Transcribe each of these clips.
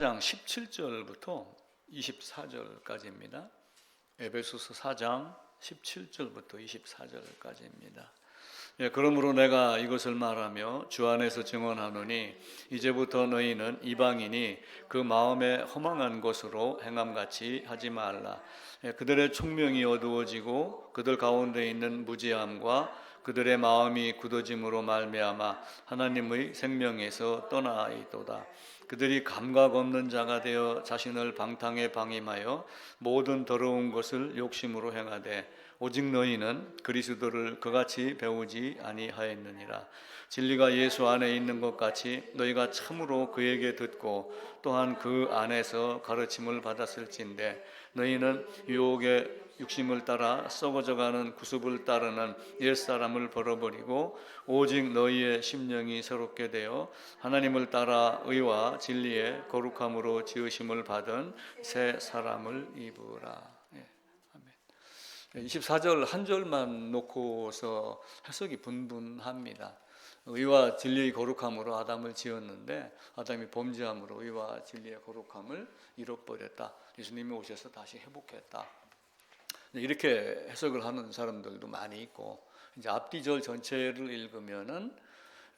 4장 17절부터 24절까지입니다. 에베소서 4장 17절부터 24절까지입니다. 그러므로 내가 이것을 말하며 주 안에서 증언하노니 이제부터 너희는 이방인이 그 마음에 허망한 것으로 행함같이 하지 말라. 그들의 총명이 어두워지고 그들 가운데 있는 무지함과 그들의 마음이 굳어짐으로 말미암아 하나님의 생명에서 떠나있도다. 그들이 감각 없는 자가 되어 자신을 방탕에 방임하여 모든 더러운 것을 욕심으로 행하되 오직 너희는 그리스도를 그같이 배우지 아니하였느니라. 진리가 예수 안에 있는 것 같이 너희가 참으로 그에게 듣고 또한 그 안에서 가르침을 받았을진데 너희는 유혹의 육심을 따라 썩어져가는 구습을 따르는 옛사람을 벌어버리고 오직 너희의 심령이 새롭게 되어 하나님을 따라 의와 진리의 거룩함으로 지으심을 받은 새 사람을 입으라. 24절 한 절만 놓고서 해석이 분분합니다. 의와 진리의 거룩함으로 아담을 지었는데 아담이 범죄함으로 의와 진리의 거룩함을 잃어버렸다. 예수님이 오셔서 다시 회복했다. 이렇게 해석을 하는 사람들도 많이 있고, 이제 앞뒤 절 전체를 읽으면은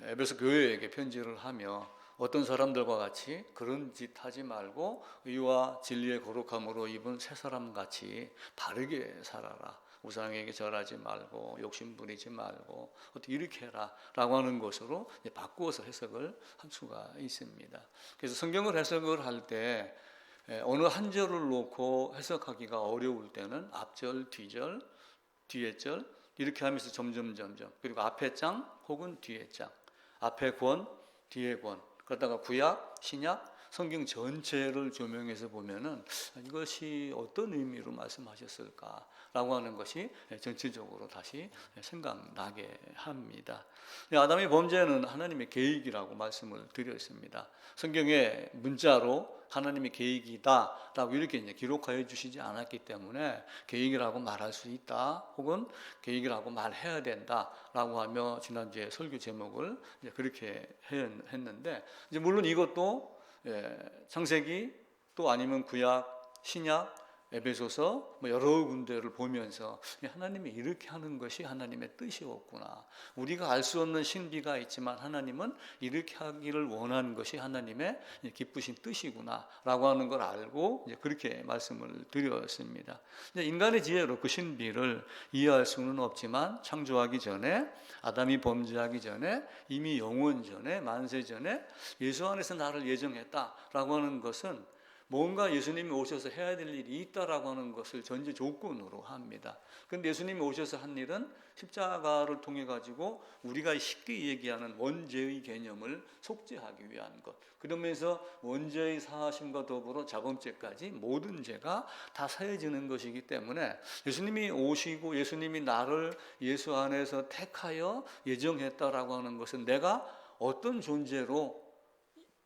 에베소 교회에게 편지를 하며 어떤 사람들과 같이 그런 짓 하지 말고 의와 진리의 거룩함으로 입은 새 사람 같이 바르게 살아라. 우상에게 절하지 말고 욕심 부리지 말고 어떻게 이렇게 해라 라고 하는 것으로 바꾸어서 해석을 할 수가 있습니다. 그래서 성경을 해석을 할 때 어느 한 절을 놓고 해석하기가 어려울 때는 앞절, 뒤절, 뒤에 절 이렇게 하면서 점점 그리고 앞에 장 혹은 뒤에 장, 앞에 권, 뒤에 권, 그러다가 구약, 신약, 성경 전체를 조명해서 보면은 이것이 어떤 의미로 말씀하셨을까라고 하는 것이 전체적으로 다시 생각나게 합니다. 아담의 범죄는 하나님의 계획이라고 말씀을 드렸습니다. 성경에 문자로 하나님의 계획이다라고 이렇게 이제 기록하여 주시지 않았기 때문에 계획이라고 말할 수 있다, 혹은 계획이라고 말해야 된다라고 하며 지난주에 설교 제목을 이제 그렇게 했는데, 이제 물론 이것도 창세기 또 아니면 구약, 신약, 에베소서 여러 군데를 보면서 하나님이 이렇게 하는 것이 하나님의 뜻이었구나. 우리가 알 수 없는 신비가 있지만 하나님은 이렇게 하기를 원하는 것이 하나님의 기쁘신 뜻이구나 라고 하는 걸 알고 그렇게 말씀을 드렸습니다. 인간의 지혜로 그 신비를 이해할 수는 없지만 창조하기 전에, 아담이 범죄하기 전에, 이미 영원 전에, 만세 전에 예수 안에서 나를 예정했다라고 하는 것은 뭔가 예수님이 오셔서 해야 될 일이 있다라고 하는 것을 전제 조건으로 합니다. 그런데 예수님이 오셔서 한 일은 십자가를 통해 가지고 우리가 쉽게 얘기하는 원죄의 개념을 속죄하기 위한 것, 그러면서 원죄의 사하심과 더불어 자범죄까지 모든 죄가 다 사해지는 것이기 때문에 예수님이 오시고 예수님이 나를 예수 안에서 택하여 예정했다라고 하는 것은 내가 어떤 존재로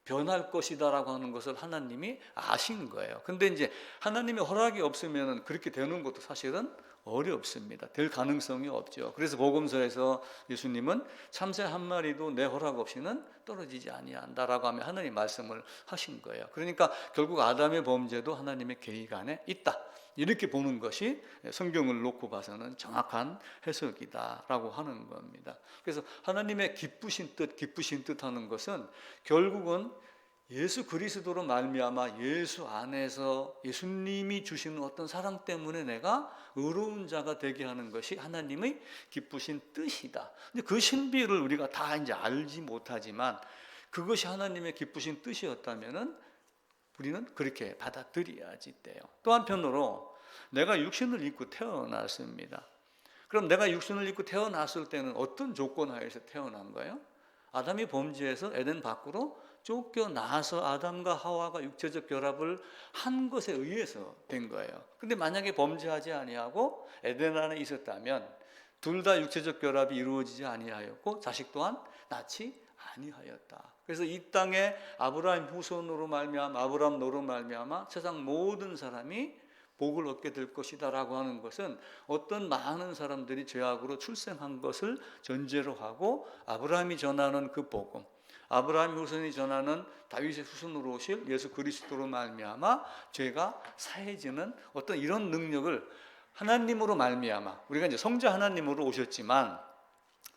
변할 것이다라고 하는 것을 하나님이 아신 거예요. 근데 이제 하나님의 허락이 없으면 그렇게 되는 것도 사실은 어렵습니다. 될 가능성이 없죠. 그래서 복음서에서 예수님은 참새 한 마리도 내 허락 없이는 떨어지지 아니한다라고 하며 하나님 말씀을 하신 거예요. 그러니까 결국 아담의 범죄도 하나님의 계획 안에 있다, 이렇게 보는 것이 성경을 놓고 봐서는 정확한 해석이다라고 하는 겁니다. 그래서 하나님의 기쁘신 뜻 하는 것은 결국은 예수 그리스도로 말미암아 예수 안에서 예수님이 주시는 어떤 사랑 때문에 내가 의로운 자가 되게 하는 것이 하나님의 기쁘신 뜻이다. 근데 그 신비를 우리가 다 이제 알지 못하지만 그것이 하나님의 기쁘신 뜻이었다면은 우리는 그렇게 받아들여야지 돼요. 또 한편으로 내가 육신을 입고 태어났습니다. 그럼 내가 육신을 입고 태어났을 때는 어떤 조건 하에서 태어난 거예요? 아담이 범죄해서 에덴 밖으로 쫓겨나서 아담과 하와가 육체적 결합을 한 것에 의해서 된 거예요. 근데 만약에 범죄하지 아니하고 에덴 안에 있었다면 둘 다 육체적 결합이 이루어지지 아니하였고 자식 또한 낳지 아니하였다. 그래서 이 땅에 아브라함 후손으로 말미암아, 아브라함 노로 말미암아 세상 모든 사람이 복을 얻게 될 것이다라고 하는 것은 어떤 많은 사람들이 죄악으로 출생한 것을 전제로 하고 아브라함이 전하는 그 복음, 아브라함의 후손이 전하는 다윗의 후손으로 오실 예수 그리스도로 말미암아 죄가 사해지는 어떤 이런 능력을 하나님으로 말미암아, 우리가 이제 성자 하나님으로 오셨지만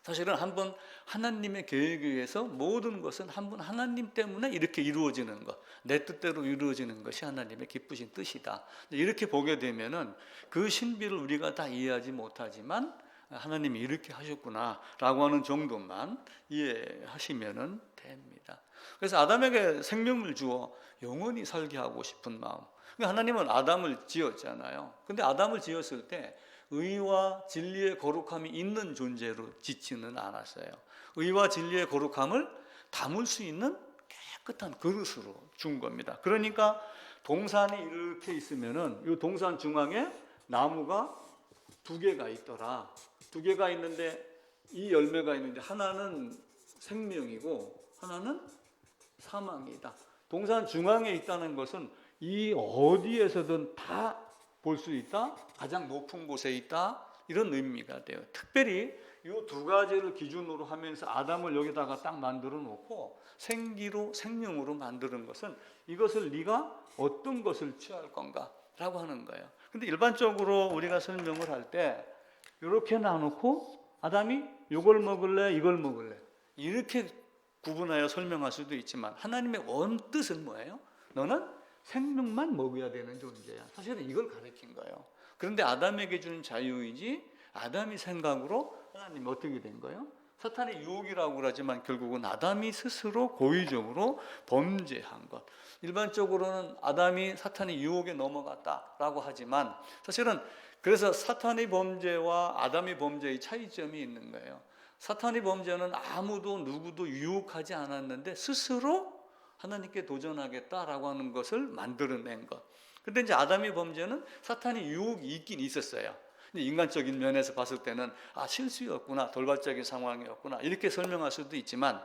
사실은 한번 하나님의 계획에 의해서 모든 것은 한번 하나님 때문에 이렇게 이루어지는 것, 내 뜻대로 이루어지는 것이 하나님의 기쁘신 뜻이다. 이렇게 보게 되면은 그 신비를 우리가 다 이해하지 못하지만 하나님이 이렇게 하셨구나라고 하는 정도만 이해하시면은 됩니다. 그래서 아담에게 생명을 주어 영원히 살게 하고 싶은 마음. 하나님은 아담을 지었잖아요. 근데 아담을 지었을 때 의와 진리의 거룩함이 있는 존재로 짓지는 않았어요. 의와 진리의 거룩함을 담을 수 있는 깨끗한 그릇으로 준 겁니다. 그러니까 동산이 이렇게 있으면은 이 동산 중앙에 나무가 2개가 있더라. 2개가 있는데 이 열매가 있는데 하나는 생명이고 하나는 사망이다. 동산 중앙에 있다는 것은 이 어디에서든 다 볼 수 있다, 가장 높은 곳에 있다, 이런 의미가 돼요. 특별히 이 2가지를 기준으로 하면서 아담을 여기다가 딱 만들어 놓고 생기로 생명으로 만드는 것은 이것을 네가 어떤 것을 취할 건가 라고 하는 거예요. 근데 일반적으로 우리가 설명을 할 때 이렇게 나누고 아담이 이걸 먹을래 이걸 먹을래 이렇게 구분하여 설명할 수도 있지만 하나님의 원뜻은 뭐예요? 너는 생명만 먹어야 되는 존재야. 사실은 이걸 가르친 거예요. 그런데 아담에게 준 자유이지 아담이 생각으로 하나님이 어떻게 된 거예요? 사탄의 유혹이라고 그러지만 결국은 아담이 스스로 고의적으로 범죄한 것. 일반적으로는 아담이 사탄의 유혹에 넘어갔다라고 하지만 사실은 그래서 사탄의 범죄와 아담의 범죄의 차이점이 있는 거예요. 사탄의 범죄는 아무도 누구도 유혹하지 않았는데 스스로 하나님께 도전하겠다라고 하는 것을 만들어낸 것. 근데 이제 아담의 범죄는 사탄의 유혹이 있긴 있었어요. 근데 인간적인 면에서 봤을 때는 실수였구나, 돌발적인 상황이었구나 이렇게 설명할 수도 있지만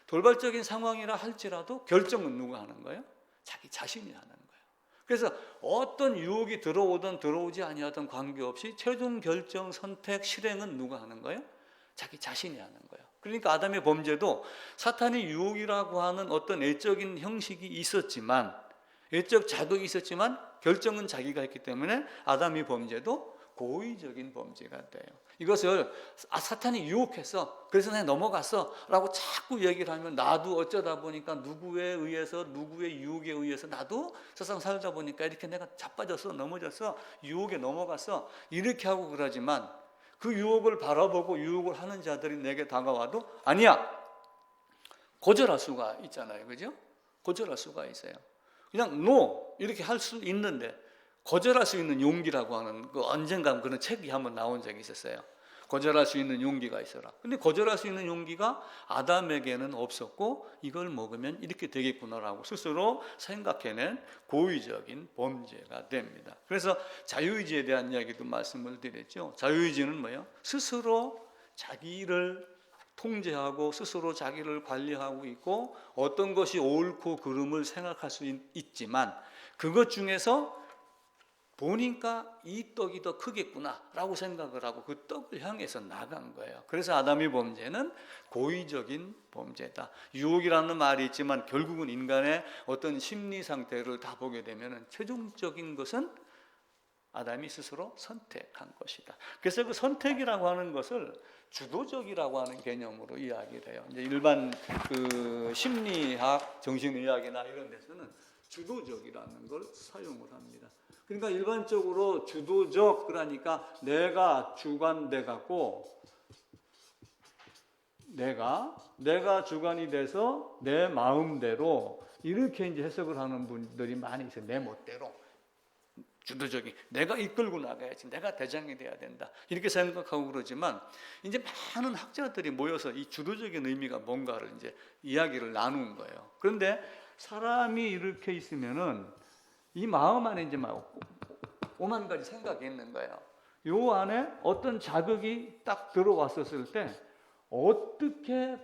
돌발적인 상황이라 할지라도 결정은 누가 하는 거예요? 자기 자신이 하는 거예요. 그래서 어떤 유혹이 들어오든 들어오지 아니하든 관계없이 최종 결정, 선택, 실행은 누가 하는 거예요? 자기 자신이 하는 거예요. 그러니까 아담의 범죄도 사탄의 유혹이라고 하는 어떤 외적인 형식이 있었지만, 외적 자극이 있었지만 결정은 자기가 했기 때문에 아담의 범죄도 고의적인 범죄가 돼요. 이것을 사탄이 유혹했어, 그래서 내가 넘어갔어 라고 자꾸 얘기를 하면 나도 어쩌다 보니까 누구에 의해서, 누구의 유혹에 의해서 나도 세상 살다 보니까 이렇게 내가 자빠졌어, 넘어졌어, 유혹에 넘어갔어 이렇게 하고 그러지만 그 유혹을 바라보고 유혹을 하는 자들이 내게 다가와도 아니야, 거절할 수가 있잖아요. 그죠? 거절할 수가 있어요. 그냥 no 이렇게 할 수 있는데 거절할 수 있는 용기라고 하는 그 언젠가 그런 책이 한번 나온 적이 있었어요. 거절할 수 있는 용기가 있어라. 근데 거절할 수 있는 용기가 아담에게는 없었고 이걸 먹으면 이렇게 되겠구나라고 스스로 생각해낸 고의적인 범죄가 됩니다. 그래서 자유의지에 대한 이야기도 말씀을 드렸죠. 자유의지는 뭐예요? 스스로 자기를 통제하고 스스로 자기를 관리하고 있고 어떤 것이 옳고 그름을 생각할 수 있지만 그것 중에서 보니까 이 떡이 더 크겠구나라고 생각을 하고 그 떡을 향해서 나간 거예요. 그래서 아담의 범죄는 고의적인 범죄다. 유혹이라는 말이 있지만 결국은 인간의 어떤 심리 상태를 다 보게 되면 최종적인 것은 아담이 스스로 선택한 것이다. 그래서 그 선택이라고 하는 것을 주도적이라고 하는 개념으로 이야기를 해요. 이제 일반 그 심리학, 정신의학이나 이런 데서는 주도적이라는 걸 사용을 합니다. 그러니까 일반적으로 주도적 그러니까 내가 주관돼 갖고 내가 주관이 돼서 내 마음대로 이렇게 이제 해석을 하는 분들이 많이 있어요. 내 멋대로 주도적인 내가 이끌고 나가야지, 내가 대장이 돼야 된다 이렇게 생각하고 그러지만 이제 많은 학자들이 모여서 이 주도적인 의미가 뭔가를 이제 이야기를 나눈 거예요. 그런데 사람이 이렇게 있으면은 이 마음 안에 이제 막 오만 가지 생각이 있는 거예요. 요 안에 어떤 자극이 딱 들어왔었을 때 어떻게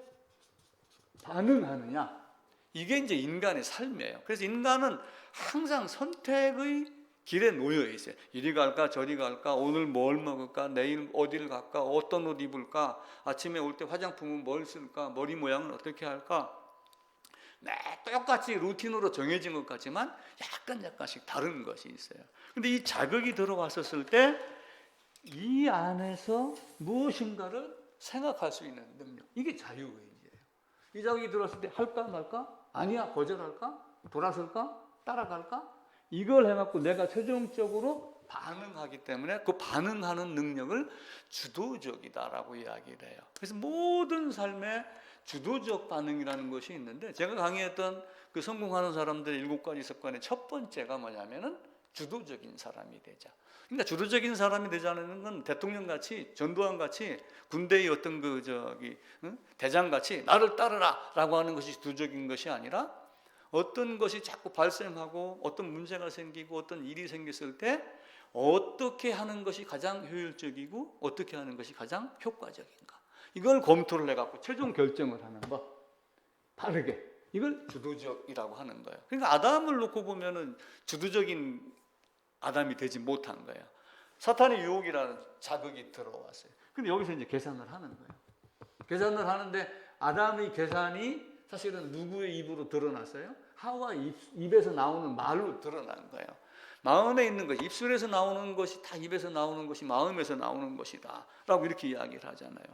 반응하느냐, 이게 이제 인간의 삶이에요. 그래서 인간은 항상 선택의 길에 놓여 있어요. 이리 갈까 저리 갈까, 오늘 뭘 먹을까, 내일 어디를 갈까, 어떤 옷 입을까, 아침에 올 때 화장품은 뭘 쓸까, 머리 모양은 어떻게 할까, 똑같이 루틴으로 정해진 것 같지만 약간씩 다른 것이 있어요. 근데 이 자극이 들어왔었을 때 이 안에서 무엇인가를 생각할 수 있는 능력, 이게 자유의지예요. 이 자극이 들어왔을 때 할까 말까? 아니야, 거절할까? 돌아설까? 따라갈까? 이걸 해갖고 내가 최종적으로 반응하기 때문에 그 반응하는 능력을 주도적이다라고 이야기를 해요. 그래서 모든 삶에 주도적 반응이라는 것이 있는데, 제가 강의했던 그 성공하는 사람들의 7가지 습관의 첫 번째가 뭐냐면은 주도적인 사람이 되자. 그러니까 주도적인 사람이 되자는 건 대통령같이, 전두환같이, 군대의 어떤 대장같이 나를 따르라라고 하는 것이 주도적인 것이 아니라, 어떤 것이 자꾸 발생하고 어떤 문제가 생기고 어떤 일이 생겼을 때 어떻게 하는 것이 가장 효율적이고 어떻게 하는 것이 가장 효과적인가, 이걸 검토를 해갖고 최종 결정을 하는 것, 바르게, 이걸 주도적이라고 하는 거예요. 그러니까 아담을 놓고 보면은 주도적인 아담이 되지 못한 거예요. 사탄의 유혹이라는 자극이 들어왔어요. 근데 여기서 이제 계산을 하는 거예요. 계산을 하는데 아담의 계산이 사실은 누구의 입으로 드러났어요? 하와 입에서 나오는 말로 드러난 거예요. 마음에 있는 것, 입술에서 나오는 것이 다 입에서 나오는 것이 마음에서 나오는 것이다 라고 이렇게 이야기를 하잖아요.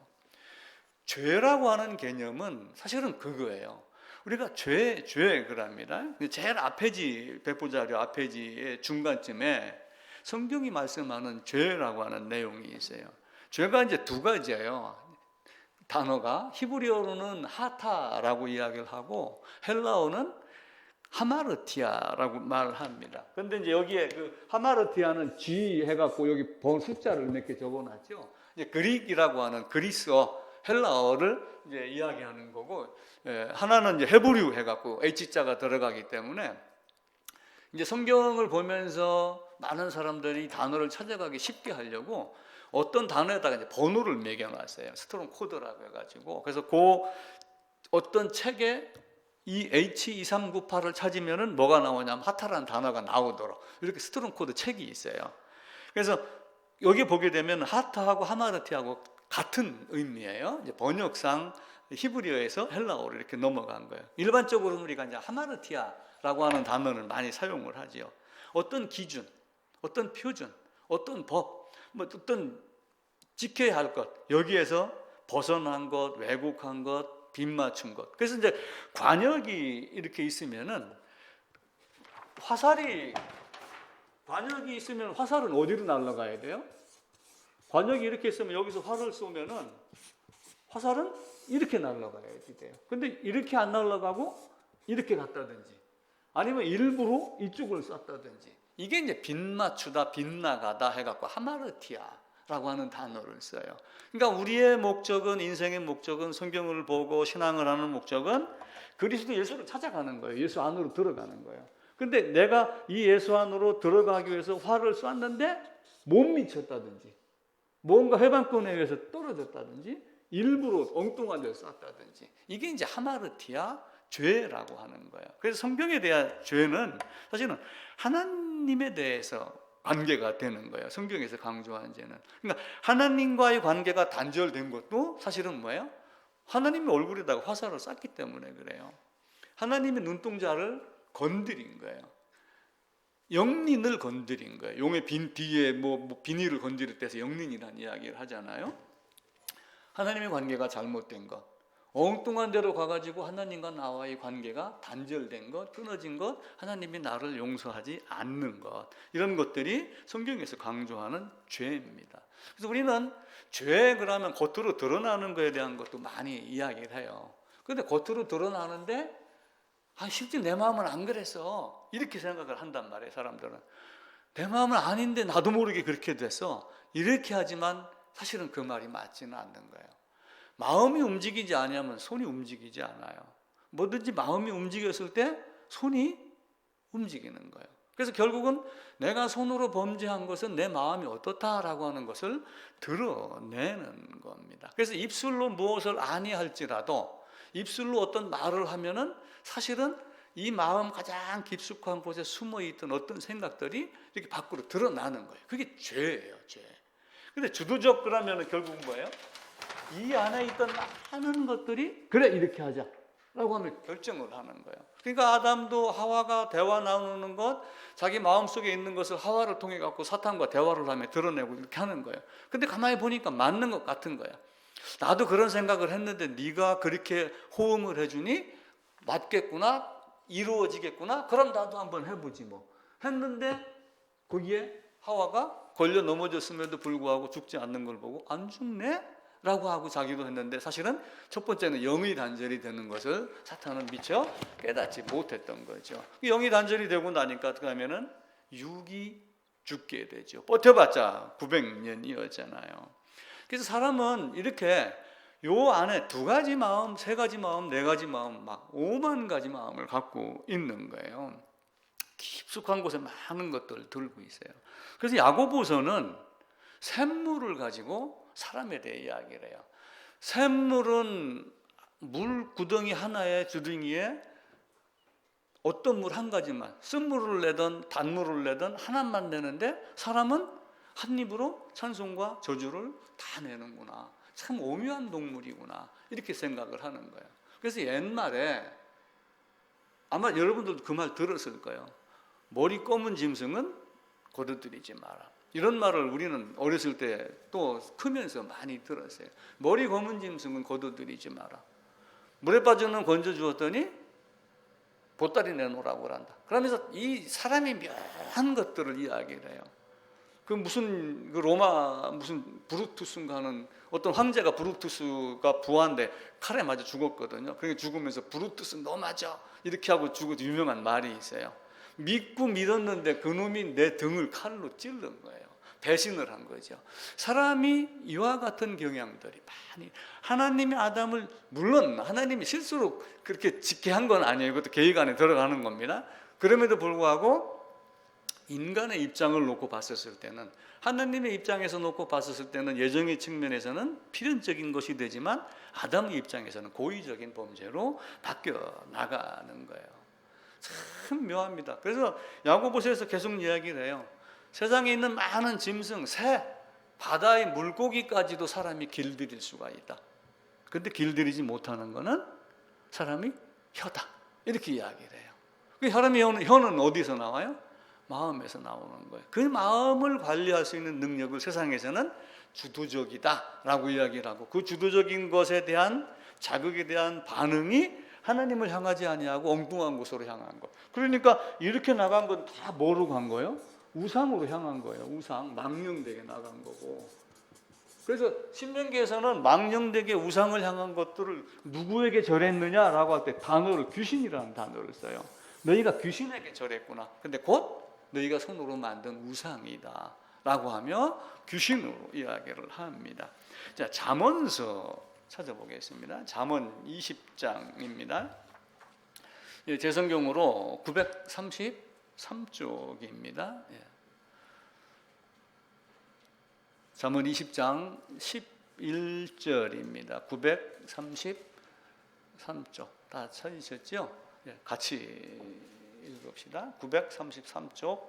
죄라고 하는 개념은 사실은 그거예요. 우리가 그럽니다. 제일 앞페이지, 백보자료 앞페이지의 중간쯤에 성경이 말씀하는 죄라고 하는 내용이 있어요. 죄가 이제 두 가지예요. 단어가 히브리어로는 하타라고 이야기를 하고 헬라어는 하마르티아라고 말을 합니다. 그런데 이제 여기에 그 하마르티아는 G 해갖고 여기 숫자를 몇 개 적어놨죠. 이제 그릭이라고 하는 그리스어, 헬라어를 이제 이야기하는 거고, 하나는 이제 헤브리어 해갖고 H자가 들어가기 때문에 이제 성경을 보면서 많은 사람들이 단어를 찾아가기 쉽게 하려고 어떤 단어에다가 이제 번호를 매겨놨어요. 스트롱 코드라고 해가지고. 그래서 그 어떤 책에 이 H2398을 찾으면은 뭐가 나오냐면 하타라는 단어가 나오도록 이렇게 스트롱 코드 책이 있어요. 그래서 여기 보게 되면 하타하고 하마르티하고 같은 의미예요. 이제 번역상 히브리어에서 헬라어로 이렇게 넘어간 거예요. 일반적으로 우리가 이제 하마르티아라고 하는 단어를 많이 사용을 하죠. 어떤 기준, 어떤 표준, 어떤 법, 뭐 어떤 지켜야 할 것, 여기에서 벗어난 것, 왜곡한 것, 빗맞춘 것. 그래서 이제 관역이 이렇게 있으면은 관역이 있으면 화살은 어디로 날아가야 돼요? 관역이 이렇게 있으면 여기서 활을 쏘면은 화살은 이렇게 날아가야 돼요. 근데 이렇게 안 날아가고 이렇게 갔다든지 아니면 일부러 이쪽을 쐈다든지, 이게 이제 빗맞추다, 빗나가다 해갖고 하마르티아라고 하는 단어를 써요. 그러니까 우리의 목적은, 인생의 목적은, 성경을 보고 신앙을 하는 목적은 그리스도 예수를 찾아가는 거예요. 예수 안으로 들어가는 거예요. 근데 내가 이 예수 안으로 들어가기 위해서 활을 쐈는데 못 미쳤다든지, 뭔가 해방권에 의해서 떨어졌다든지, 일부러 엉뚱한 데를 쐈다든지, 이게 이제 하마르티아, 죄라고 하는 거예요. 그래서 성경에 대한 죄는 사실은 하나님에 대해서 관계가 되는 거예요. 성경에서 강조하는 죄는. 그러니까 하나님과의 관계가 단절된 것도 사실은 뭐예요? 하나님의 얼굴에다가 화살을 쐈기 때문에 그래요. 하나님의 눈동자를 건드린 거예요. 영린을 건드린 거예요. 용의 뒤에 비닐을 건드릴 때서 영린이라는 이야기를 하잖아요. 하나님의 관계가 잘못된 것, 엉뚱한 데로 가가지고 하나님과 나와의 관계가 단절된 것, 끊어진 것, 하나님이 나를 용서하지 않는 것, 이런 것들이 성경에서 강조하는 죄입니다. 그래서 우리는 죄 그러면 겉으로 드러나는 것에 대한 것도 많이 이야기를 해요. 그런데 겉으로 드러나는데 실제 내 마음은 안 그랬어, 이렇게 생각을 한단 말이에요. 사람들은 내 마음은 아닌데 나도 모르게 그렇게 됐어, 이렇게 하지만 사실은 그 말이 맞지는 않는 거예요. 마음이 움직이지 않으면 손이 움직이지 않아요. 뭐든지 마음이 움직였을 때 손이 움직이는 거예요. 그래서 결국은 내가 손으로 범죄한 것은 내 마음이 어떻다라고 하는 것을 드러내는 겁니다. 그래서 입술로 무엇을 아니할지라도 입술로 어떤 말을 하면은 사실은 이 마음 가장 깊숙한 곳에 숨어있던 어떤 생각들이 이렇게 밖으로 드러나는 거예요. 그게 죄예요, 죄. 근데 주도적 그러면 결국은 뭐예요? 이 안에 있던 많은 것들이 그래 이렇게 하자, 라고 하면 결정을 하는 거예요. 그러니까 아담도 하와가 대화 나누는 것, 자기 마음속에 있는 것을 하와를 통해 갖고 사탄과 대화를 하며 드러내고 이렇게 하는 거예요. 근데 가만히 보니까 맞는 것 같은 거예요. 나도 그런 생각을 했는데 네가 그렇게 호응을 해주니 맞겠구나, 이루어지겠구나, 그럼 나도 한번 해보지 뭐 했는데, 거기에 하와가 걸려 넘어졌음에도 불구하고 죽지 않는 걸 보고 안 죽네? 라고 하고 자기도 했는데, 사실은 첫 번째는 영이 단절이 되는 것을 사탄은 미처 깨닫지 못했던 거죠. 영이 단절이 되고 나니까 어떻게 하면은 육이 죽게 되죠. 버텨봤자 900년이었잖아요. 그래서 사람은 이렇게 요 안에 2가지 마음, 3가지 마음, 4가지 마음, 막 5만 가지 마음을 갖고 있는 거예요. 깊숙한 곳에 많은 것들을 들고 있어요. 그래서 야고보서는 샘물을 가지고 사람에 대해 이야기를 해요. 샘물은 물 구덩이 하나의 주둥이에 어떤 물 한 가지만, 쓴물을 내든 단물을 내든 하나만 내는데, 사람은 한 입으로 찬송과 저주를 다 내는구나. 참 오묘한 동물이구나. 이렇게 생각을 하는 거예요. 그래서 옛말에 아마 여러분들도 그 말 들었을 거예요. 머리 검은 짐승은 거두들이지 마라. 이런 말을 우리는 어렸을 때 또 크면서 많이 들었어요. 머리 검은 짐승은 거두들이지 마라. 물에 빠져는 건져 주었더니 보따리 내놓으라고 한다. 그러면서 이 사람이 묘한 것들을 이야기를 해요. 그 무슨 그 로마 무슨 브루투스인가 하는 어떤 황제가, 브루투스가 부하인데 칼에 맞아 죽었거든요. 그러니까 죽으면서 브루투스 너 맞아 이렇게 하고 죽은 유명한 말이 있어요. 믿고 믿었는데 그놈이 내 등을 칼로 찔른 거예요. 배신을 한 거죠. 사람이 이와 같은 경향들이 많이, 하나님이 아담을, 물론 하나님이 실수로 그렇게 짓게 한 건 아니에요. 이것도 계획 안에 들어가는 겁니다. 그럼에도 불구하고 인간의 입장을 놓고 봤었을 때는, 하나님의 입장에서 놓고 봤었을 때는 예정의 측면에서는 필연적인 것이 되지만, 아담의 입장에서는 고의적인 범죄로 바뀌어 나가는 거예요. 참 묘합니다. 그래서 야고보서에서 계속 이야기를 해요. 세상에 있는 많은 짐승, 새, 바다의 물고기까지도 사람이 길들일 수가 있다. 근데 길들이지 못하는 것은 사람이 혀다. 이렇게 이야기를 해요. 그 사람의 혀는 어디서 나와요? 마음에서 나오는 거예요. 그 마음을 관리할 수 있는 능력을 세상에서는 주도적이다 라고 이야기를 하고, 그 주도적인 것에 대한 자극에 대한 반응이 하나님을 향하지 아니하고 엉뚱한 곳으로 향한 거. 그러니까 이렇게 나간 건 다 뭐로 간 거예요? 우상으로 향한 거예요. 우상, 망령되게 나간 거고. 그래서 신명기에서는 망령되게 우상을 향한 것들을 누구에게 절했느냐라고 할 때 단어를, 귀신이라는 단어를 써요. 너희가 귀신에게 절했구나. 근데 곧 너희가 손으로 만든 우상이다 라고 하며 귀신으로 이야기를 합니다. 자, 잠언서 찾아보겠습니다. 잠언 20장입니다. 제 성경으로 933쪽입니다. 잠언 20장 11절입니다. 933쪽 다 찾으셨죠? 같이 읽읍시다. 933쪽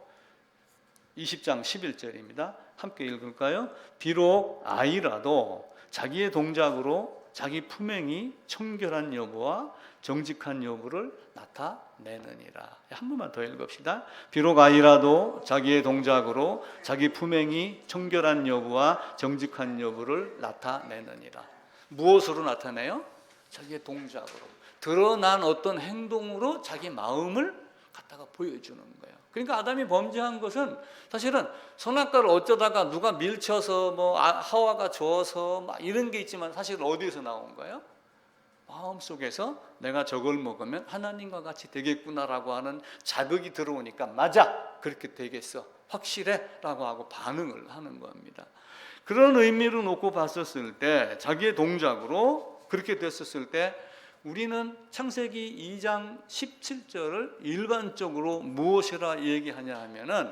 20장 11절입니다. 함께 읽을까요? 비록 아이라도 자기의 동작으로 자기 품행이 청결한 여부와 정직한 여부를 나타내느니라. 한 번만 더 읽읍시다. 비록 아이라도 자기의 동작으로 자기 품행이 청결한 여부와 정직한 여부를 나타내느니라. 무엇으로 나타내요? 자기의 동작으로, 드러난 어떤 행동으로 자기 마음을 갖다가 보여주는 거예요. 그러니까 아담이 범죄한 것은 사실은 선악과를 어쩌다가 누가 밀쳐서 뭐 하와가 줘서 막 이런 게 있지만, 사실 어디에서 나온 거예요? 마음속에서 내가 저걸 먹으면 하나님과 같이 되겠구나라고 하는 자극이 들어오니까, 맞아, 그렇게 되겠어, 확실해 라고 하고 반응을 하는 겁니다. 그런 의미로 놓고 봤었을 때, 자기의 동작으로 그렇게 됐었을 때, 우리는 창세기 2장 17절을 일반적으로 무엇이라 얘기하냐 하면은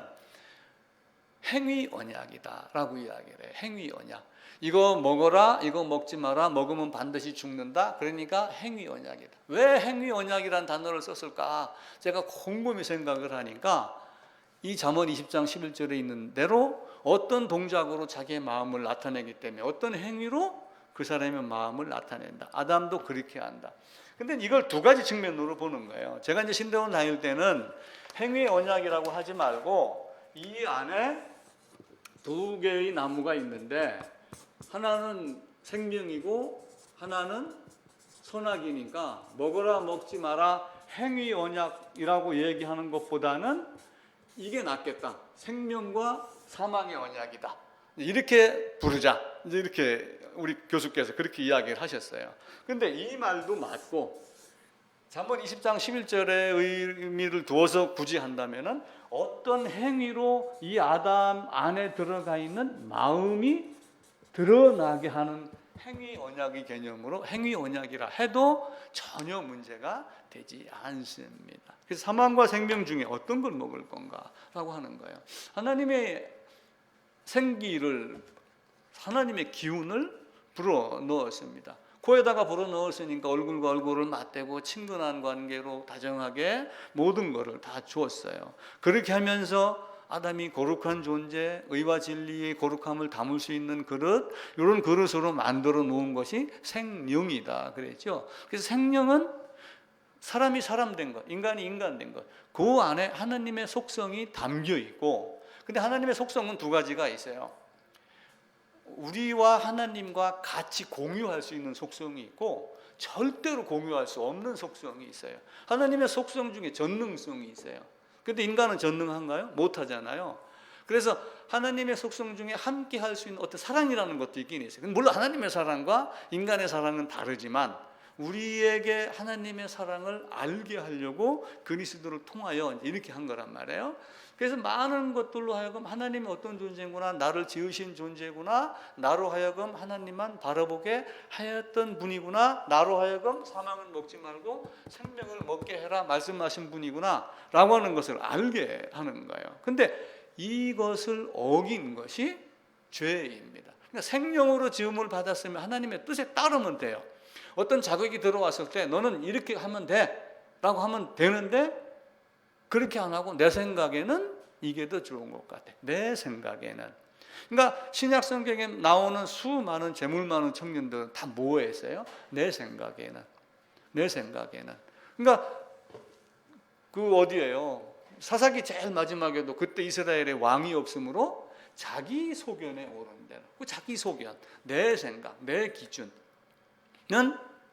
행위 언약이다 라고 이야기를 해요. 행위 언약. 이거 먹어라, 이거 먹지 마라, 먹으면 반드시 죽는다. 그러니까 행위 언약이다. 왜 행위 언약이라는 단어를 썼을까? 제가 곰곰이 생각을 하니까 이 잠언 20장 11절에 있는 대로 어떤 동작으로 자기의 마음을 나타내기 때문에, 어떤 행위로 그 사람의 마음을 나타낸다. 아담도 그렇게 한다. 근데 이걸 두 가지 측면으로 보는 거예요. 제가 이제 신대원 다닐 때는 행위 언약이라고 하지 말고 이 안에 두 개의 나무가 있는데 하나는 생명이고 하나는 선악이니까 먹어라 먹지 마라 행위 언약이라고 얘기하는 것보다는 이게 낫겠다. 생명과 사망의 언약이다. 이렇게 부르자. 이제 이렇게 우리 교수께서 그렇게 이야기를 하셨어요. 근데 이 말도 맞고 잠언 20장 11절의 의미를 두어서 굳이 한다면은 어떤 행위로 이 아담 안에 들어가 있는 마음이 드러나게 하는 행위 언약의 개념으로 행위 언약이라 해도 전혀 문제가 되지 않습니다. 그래서 사망과 생명 중에 어떤 걸 먹을 건가라고 하는 거예요. 하나님의 생기를 하나님의 기운을 불어 넣었습니다. 코에다가 불어 넣었으니까 얼굴과 얼굴을 맞대고 친근한 관계로 다정하게 모든 것을 다 주었어요. 그렇게 하면서 아담이 거룩한 존재, 의와 진리의 거룩함을 담을 수 있는 그릇, 이런 그릇으로 만들어 놓은 것이 생령이다 그랬죠. 그래서 생령은 사람이 사람 된 것, 인간이 인간 된 것, 그 안에 하나님의 속성이 담겨 있고, 근데 하나님의 속성은 두 가지가 있어요. 우리와 하나님과 같이 공유할 수 있는 속성이 있고 절대로 공유할 수 없는 속성이 있어요. 하나님의 속성 중에 전능성이 있어요. 근데 인간은 전능한가요? 못하잖아요. 그래서 하나님의 속성 중에 함께 할 수 있는 어떤 사랑이라는 것도 있긴 있어요. 물론 하나님의 사랑과 인간의 사랑은 다르지만 우리에게 하나님의 사랑을 알게 하려고 그리스도를 통하여 이렇게 한 거란 말이에요. 그래서 많은 것들로 하여금 하나님이 어떤 존재구나, 나를 지으신 존재구나, 나로 하여금 하나님만 바라보게 하였던 분이구나, 나로 하여금 사망을 먹지 말고 생명을 먹게 해라 말씀하신 분이구나 라고 하는 것을 알게 하는 거예요. 근데 이것을 어긴 것이 죄입니다. 그러니까 생명으로 지음을 받았으면 하나님의 뜻에 따르면 돼요. 어떤 자극이 들어왔을 때 너는 이렇게 하면 돼 라고 하면 되는데 그렇게 안 하고 내 생각에는 이게 더 좋은 것 같아. 내 생각에는. 그러니까 신약 성경에 나오는 수많은 재물 많은 청년들은 다 뭐 했어요? 내 생각에는. 내 생각에는. 그러니까 그 어디예요? 사사기 제일 마지막에도 그때 이스라엘의 왕이 없으므로 자기 소견에 오른 대로. 그 자기 소견, 내 생각, 내 기준은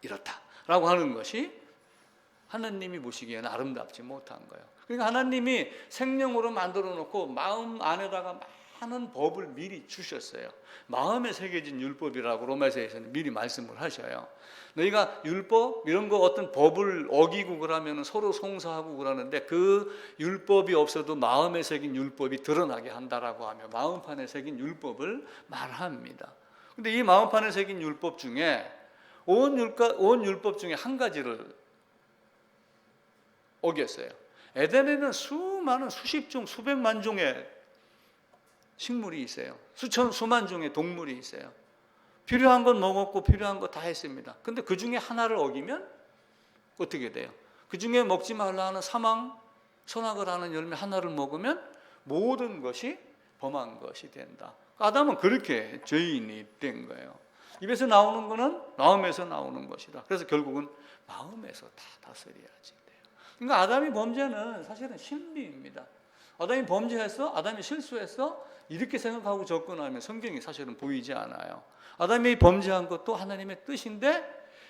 이렇다라고 하는 것이 하나님이 보시기에는 아름답지 못한 거예요. 그러니까 하나님이 생명으로 만들어 놓고 마음 안에다가 많은 법을 미리 주셨어요. 마음에 새겨진 율법이라고 로마서에서는 미리 말씀을 하셔요. 너희가 율법 이런 거 어떤 법을 어기고 그러면 서로 송사하고 그러는데 그 율법이 없어도 마음에 새긴 율법이 드러나게 한다라고 하며 마음판에 새긴 율법을 말합니다. 근데 이 마음판에 새긴 율법 중에 온 율법 중에 한 가지를 어겼어요. 에덴에는 수많은 수십 종, 수백만 종의 식물이 있어요. 수만 종의 동물이 있어요. 필요한 건 먹었고 필요한 거 다 했습니다. 근데 그 중에 하나를 어기면 어떻게 돼요? 그 중에 먹지 말라 하는 사망, 선악을 하는 열매 하나를 먹으면 모든 것이 범한 것이 된다. 아담은 그렇게 죄인이 된 거예요. 입에서 나오는 거는 마음에서 나오는 것이다. 그래서 결국은 마음에서 다 다스려야지. 그러니까 아담이 범죄는 사실은 신비입니다. 아담이 범죄했어? 아담이 실수했어? 이렇게 생각하고 접근하면 성경이 사실은 보이지 않아요. 아담이 범죄한 것도 하나님의 뜻인데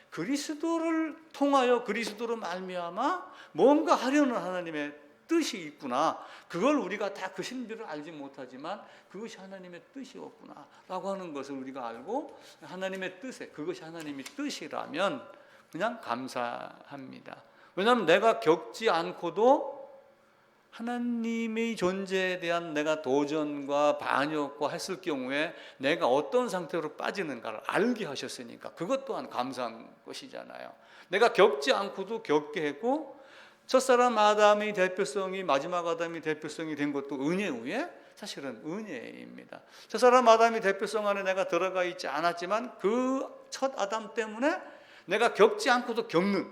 그리스도를 통하여 그리스도로 말미암아 뭔가 하려는 하나님의 뜻이 있구나. 그걸 우리가 다 그 신비를 알지 못하지만 그것이 하나님의 뜻이었구나 라고 하는 것을 우리가 알고 하나님의 뜻에 그것이 하나님의 뜻이라면 그냥 감사합니다. 왜냐하면 내가 겪지 않고도 하나님의 존재에 대한 내가 도전과 반역과 했을 경우에 내가 어떤 상태로 빠지는가를 알게 하셨으니까 그것 또한 감사한 것이잖아요. 내가 겪지 않고도 겪게 했고 첫사람 아담의 대표성이 마지막 아담의 대표성이 된 것도 은혜 위에 사실은 은혜입니다. 첫사람 아담의 대표성 안에 내가 들어가 있지 않았지만 그 첫 아담 때문에 내가 겪지 않고도 겪는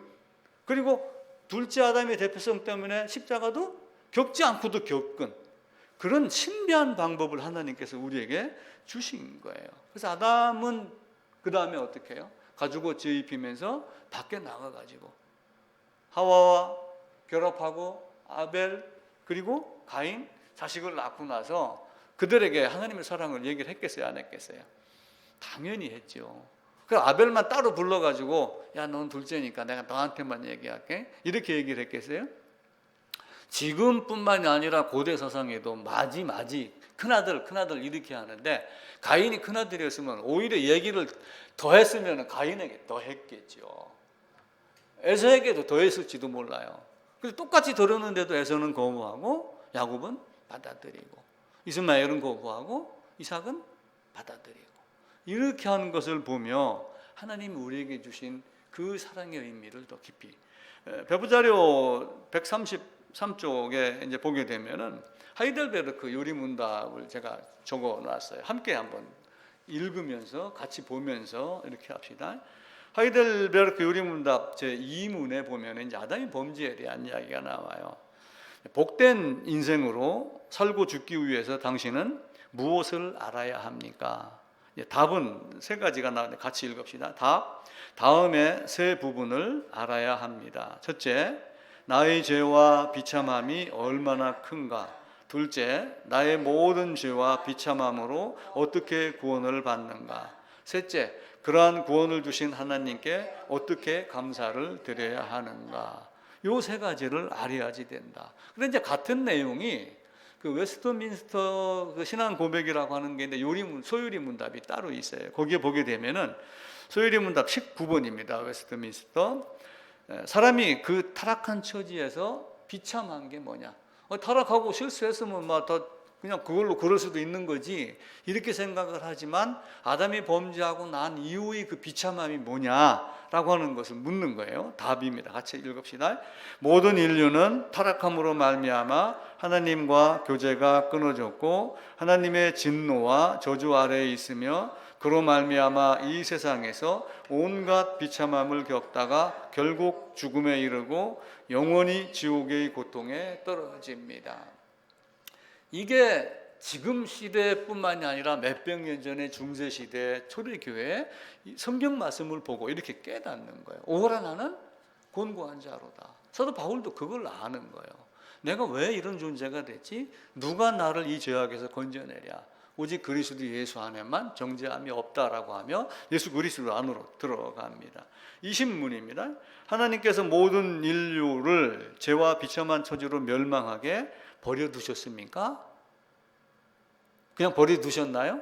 그리고 둘째 아담의 대표성 때문에 십자가도 겪지 않고도 겪은 그런 신비한 방법을 하나님께서 우리에게 주신 거예요. 그래서 아담은 그 다음에 어떻게 해요? 가지고 뒤입히면서 밖에 나가가지고 하와와 결합하고 아벨 그리고 가인 자식을 낳고 나서 그들에게 하나님의 사랑을 얘기를 했겠어요, 안 했겠어요? 당연히 했죠. 그 아벨만 따로 불러가지고 야, 넌 둘째니까 내가 너한테만 얘기할게 이렇게 얘기를 했겠어요? 지금뿐만이 아니라 고대 사상에도 마지 큰아들 이렇게 하는데 가인이 큰아들이었으면 오히려 얘기를 더 했으면 가인에게 더 했겠죠. 에서에게도 더 했을지도 몰라요. 그래서 똑같이 들었는데도 에서는 거부하고 야곱은 받아들이고 이스마엘은 거부하고 이삭은 받아들이고 이렇게 하는 것을 보며 하나님이 우리에게 주신 그 사랑의 의미를 더 깊이 배부자료 133쪽에 이제 보게 되면은 하이델베르크 요리문답을 제가 적어 놨어요. 함께 한번 읽으면서 같이 보면서 이렇게 합시다. 하이델베르크 요리문답 제2문에 보면 이제 아담의 범죄에 대한 이야기가 나와요. 복된 인생으로 살고 죽기 위해서 당신은 무엇을 알아야 합니까? 답은 세 가지가 나오는데 같이 읽읍시다. 답, 다음에 세 부분을 알아야 합니다. 첫째, 나의 죄와 비참함이 얼마나 큰가. 둘째, 나의 모든 죄와 비참함으로 어떻게 구원을 받는가. 셋째, 그러한 구원을 주신 하나님께 어떻게 감사를 드려야 하는가. 요 세 가지를 알아야지 된다. 그런데 이제 같은 내용이 그 웨스트민스터 그 신앙 고백이라고 하는 게 있는데 소유리 문답이 따로 있어요. 거기에 보게 되면은 소유리 문답 19번입니다. 웨스트민스터. 사람이 그 타락한 처지에서 비참한 게 뭐냐? 타락하고 실수했으면 막 더 그냥 그걸로 그럴 수도 있는 거지. 이렇게 생각을 하지만 아담이 범죄하고 난 이후의 그 비참함이 뭐냐라고 하는 것을 묻는 거예요. 답입니다. 같이 읽읍시다. 모든 인류는 타락함으로 말미암아 하나님과 교제가 끊어졌고 하나님의 진노와 저주 아래에 있으며 그로 말미암아 이 세상에서 온갖 비참함을 겪다가 결국 죽음에 이르고 영원히 지옥의 고통에 떨어집니다. 이게 지금 시대뿐만이 아니라 몇백 년 전의 중세시대 초대교회 성경 말씀을 보고 이렇게 깨닫는 거예요. 오호라 나는 곤고한 자로다. 사도 바울도 그걸 아는 거예요. 내가 왜 이런 존재가 됐지? 누가 나를 이 죄악에서 건져내랴? 오직 그리스도 예수 안에만 정죄함이 없다라고 하며 예수 그리스도 안으로 들어갑니다. 20문입니다. 하나님께서 모든 인류를 죄와 비참한 처지로 멸망하게 버려두셨습니까? 그냥 버려두셨나요?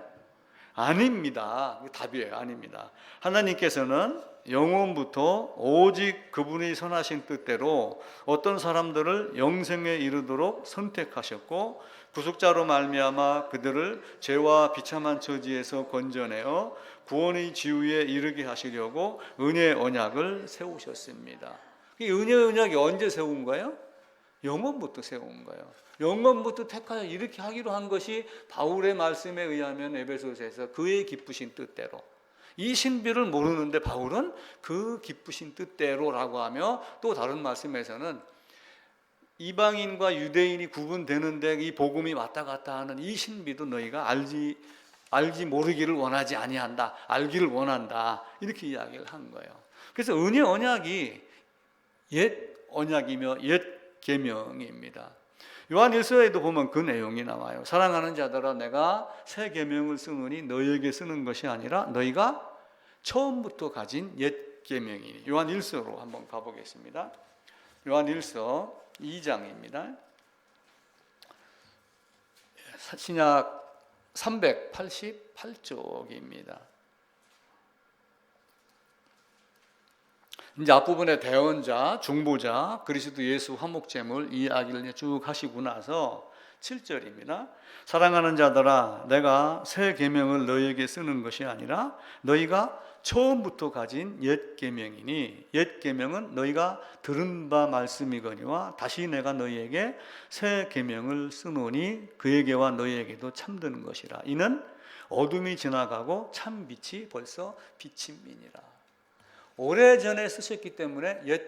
아닙니다. 답이에요. 아닙니다. 하나님께서는 영원부터 오직 그분이 선하신 뜻대로 어떤 사람들을 영생에 이르도록 선택하셨고 구속자로 말미암아 그들을 죄와 비참한 처지에서 건져내어 구원의 지위에 이르게 하시려고 은혜의 언약을 세우셨습니다. 이 은혜의 언약이 언제 세운 거예요? 영원부터 세운 거예요. 영원부터 택하여 이렇게 하기로 한 것이 바울의 말씀에 의하면 에베소서에서 그의 기쁘신 뜻대로. 이 신비를 모르는데 바울은 그 기쁘신 뜻대로라고 하며 또 다른 말씀에서는 이방인과 유대인이 구분되는데 이 복음이 왔다 갔다 하는 이 신비도 너희가 알지 모르기를 원하지 아니한다. 알기를 원한다. 이렇게 이야기를 한 거예요. 그래서 은혜 언약이 옛 언약이며 옛 계명입니다. 요한 1서에도 보면 그 내용이 나와요. 사랑하는 자들아 내가 새 계명을 쓰노니 너희에게 쓰는 것이 아니라 너희가 처음부터 가진 옛 계명이니. 요한 1서로 한번 가보겠습니다. 요한 1서 2장입니다. 신약 388쪽입니다. 이제 앞부분에 대언자, 중보자, 그리스도 예수 화목제물 이야기를 쭉 하시고 나서 7절입니다. 사랑하는 자들아 내가 새 계명을 너희에게 쓰는 것이 아니라 너희가 처음부터 가진 옛 계명이니 옛 계명은 너희가 들은 바 말씀이거니와 다시 내가 너희에게 새 계명을 쓰노니 그에게와 너희에게도 참드는 것이라. 이는 어둠이 지나가고 참 빛이 벌써 비침이니라. 오래전에 쓰셨기 때문에 옛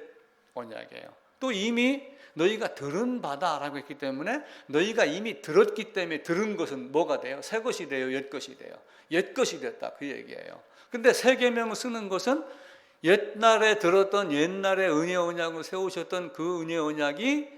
언약이에요. 또 이미 너희가 들은 바다라고 했기 때문에 너희가 이미 들었기 때문에 들은 것은 뭐가 돼요? 새 것이 돼요? 옛 것이 돼요? 옛 것이 됐다 그 얘기예요. 근데 새 계명을 쓰는 것은 옛날에 들었던 옛날에 은혜 언약을 세우셨던 그 은혜 언약이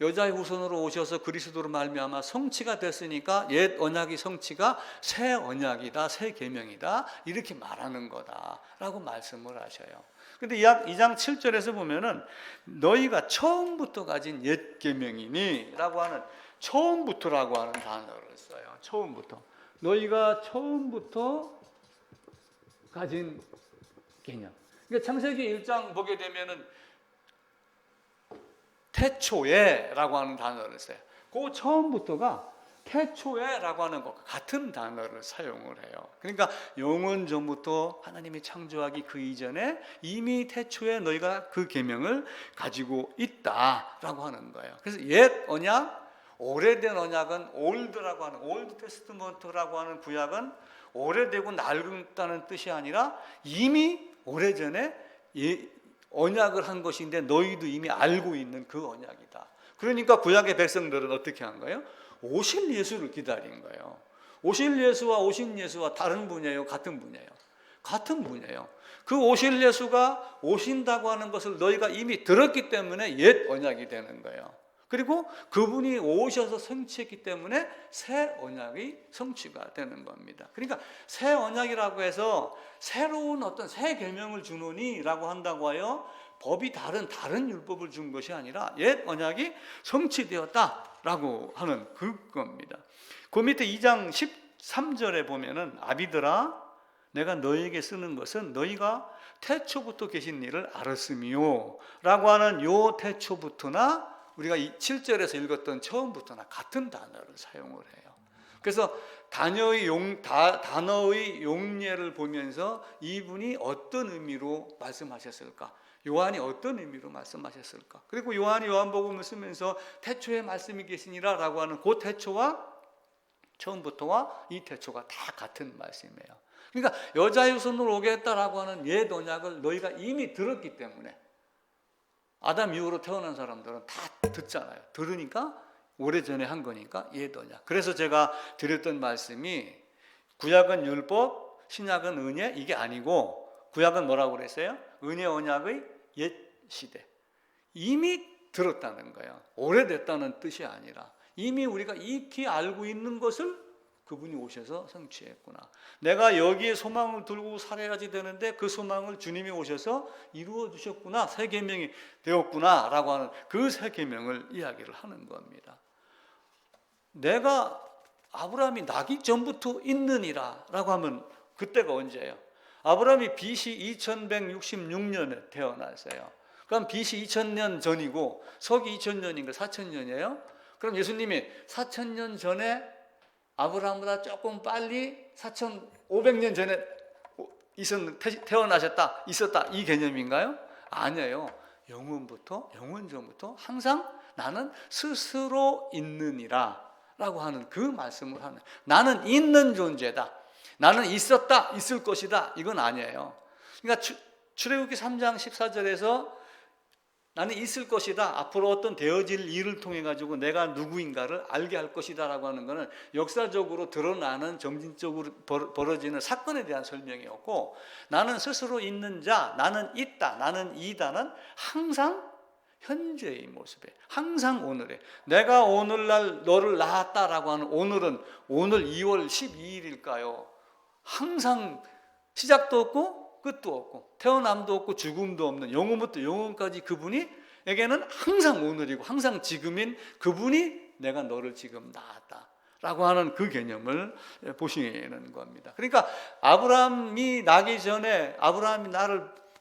여자의 후손으로 오셔서 그리스도로 말미암아 성취가 됐으니까 옛 언약이 성취가 새 언약이다, 새 계명이다 이렇게 말하는 거다라고 말씀을 하셔요. 근데 2장 7절에서 보면은 너희가 처음부터 가진 옛 계명이니라고 하는 처음부터라고 하는 단어를 써요. 처음부터. 너희가 처음부터 가진 개념. 그러니까 창세기 1장 보게 되면은 태초에라고 하는 단어를 써요. 그 처음부터가 태초에라고 하는 것 같은 단어를 사용을 해요. 그러니까 영원 전부터 하나님이 창조하기 그 이전에 이미 태초에 너희가 그 계명을 가지고 있다라고 하는 거예요. 그래서 옛 언약, 오래된 언약은 올드라고 하는 올드 테스트먼트라고 하는 구약은 오래되고 낡다는 뜻이 아니라 이미 오래전에 언약을 한 것인데 너희도 이미 알고 있는 그 언약이다. 그러니까 구약의 백성들은 어떻게 한 거예요? 오실 예수를 기다린 거예요. 오실 예수와 오신 예수와 다른 분이에요? 같은 분이에요? 같은 분이에요. 그 오실 예수가 오신다고 하는 것을 너희가 이미 들었기 때문에 옛 언약이 되는 거예요. 그리고 그분이 오셔서 성취했기 때문에 새 언약이 성취가 되는 겁니다. 그러니까 새 언약이라고 해서 새로운 어떤 새 계명을 주노니라고 한다고 하여 법이 다른 율법을 준 것이 아니라 옛 언약이 성취되었다라고 하는 그겁니다. 그 밑에 2장 13절에 보면은 아비들아 내가 너희에게 쓰는 것은 너희가 태초부터 계신 일을 알았으며 라고 하는 요 태초부터나 우리가 7절에서 읽었던 처음부터나 같은 단어를 사용을 해요. 그래서 단어의 용례를 보면서 이분이 어떤 의미로 말씀하셨을까? 요한이 어떤 의미로 말씀하셨을까? 그리고 요한이 요한복음을 쓰면서 태초에 말씀이 계시니라 라고 하는 그 태초와 처음부터와 이 태초가 다 같은 말씀이에요. 그러니까 여자의 후손으로 오겠다라고 하는 옛 언약을 너희가 이미 들었기 때문에 아담 이후로 태어난 사람들은 다 듣잖아요. 들으니까 오래전에 한 거니까 옛 언약. 그래서 제가 드렸던 말씀이 구약은 율법, 신약은 은혜 이게 아니고 구약은 뭐라고 그랬어요? 은혜 언약의 옛 시대. 이미 들었다는 거예요. 오래됐다는 뜻이 아니라 이미 우리가 익히 알고 있는 것을 그분이 오셔서 성취했구나. 내가 여기에 소망을 들고 살아야지 되는데 그 소망을 주님이 오셔서 이루어 주셨구나. 새 계명이 되었구나 라고 하는 그 새 계명을 이야기를 하는 겁니다. 내가 아브라함이 나기 전부터 있느니라 라고 하면 그때가 언제예요? 아브라함이 BC 2166년에 태어났어요. 그럼 BC 2000년 전이고 서기 2000년인가 4000년이에요? 그럼 예수님이 4000년 전에 아브라함보다 조금 빨리 4500년 전에 태어나셨다, 있었다 이 개념인가요? 아니에요. 영원부터, 영원 전부터 항상 나는 스스로 있느니라 라고 하는 그 말씀을 하는, 나는 있는 존재다, 나는 있었다, 있을 것이다 이건 아니에요. 그러니까 출애굽기 3장 14절에서 나는 있을 것이다, 앞으로 어떤 되어질 일을 통해 가지고 내가 누구인가를 알게 할 것이다 라고 하는 것은 역사적으로 드러나는 점진적으로 벌어지는 사건에 대한 설명이었고, 나는 스스로 있는 자, 나는 있다, 나는 이다는 항상 현재의 모습에, 항상 오늘에, 내가 오늘날 너를 낳았다라고 하는 오늘은 오늘 2월 12일일까요? 항상 시작도 없고 끝도 없고 태어남도 없고 죽음도 없는 영원부터 영원까지 그분이 에게는 항상 오늘이고 항상 지금인 그분이 내가 너를 지금 낳았다 라고 하는 그 개념을 보시는 겁니다. 그러니까 아브라함이 나기 전에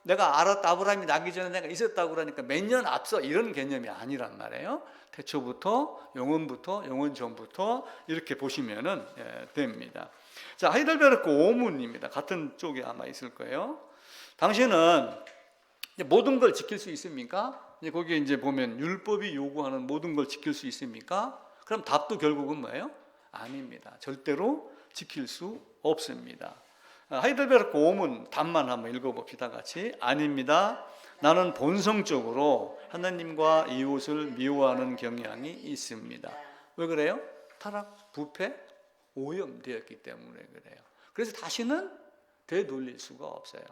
내가 알았다, 아브라함이 나기 전에 내가 있었다고 그러니까 몇 년 앞서 이런 개념이 아니란 말이에요. 태초부터 영원부터 영원 전부터 이렇게 보시면 됩니다. 자, 하이델베르크 오문입니다. 같은 쪽에 아마 있을 거예요. 당신은 모든 걸 지킬 수 있습니까? 거기에 이제 보면 율법이 요구하는 모든 걸 지킬 수 있습니까? 그럼 답도 결국은 뭐예요? 아닙니다. 절대로 지킬 수 없습니다. 하이델베르크 오문 답만 한번 읽어봅시다 같이. 아닙니다. 나는 본성적으로 하나님과 이웃을 미워하는 경향이 있습니다. 왜 그래요? 타락, 부패, 오염되었기 때문에 그래요. 그래서 다시는 되돌릴 수가 없어요.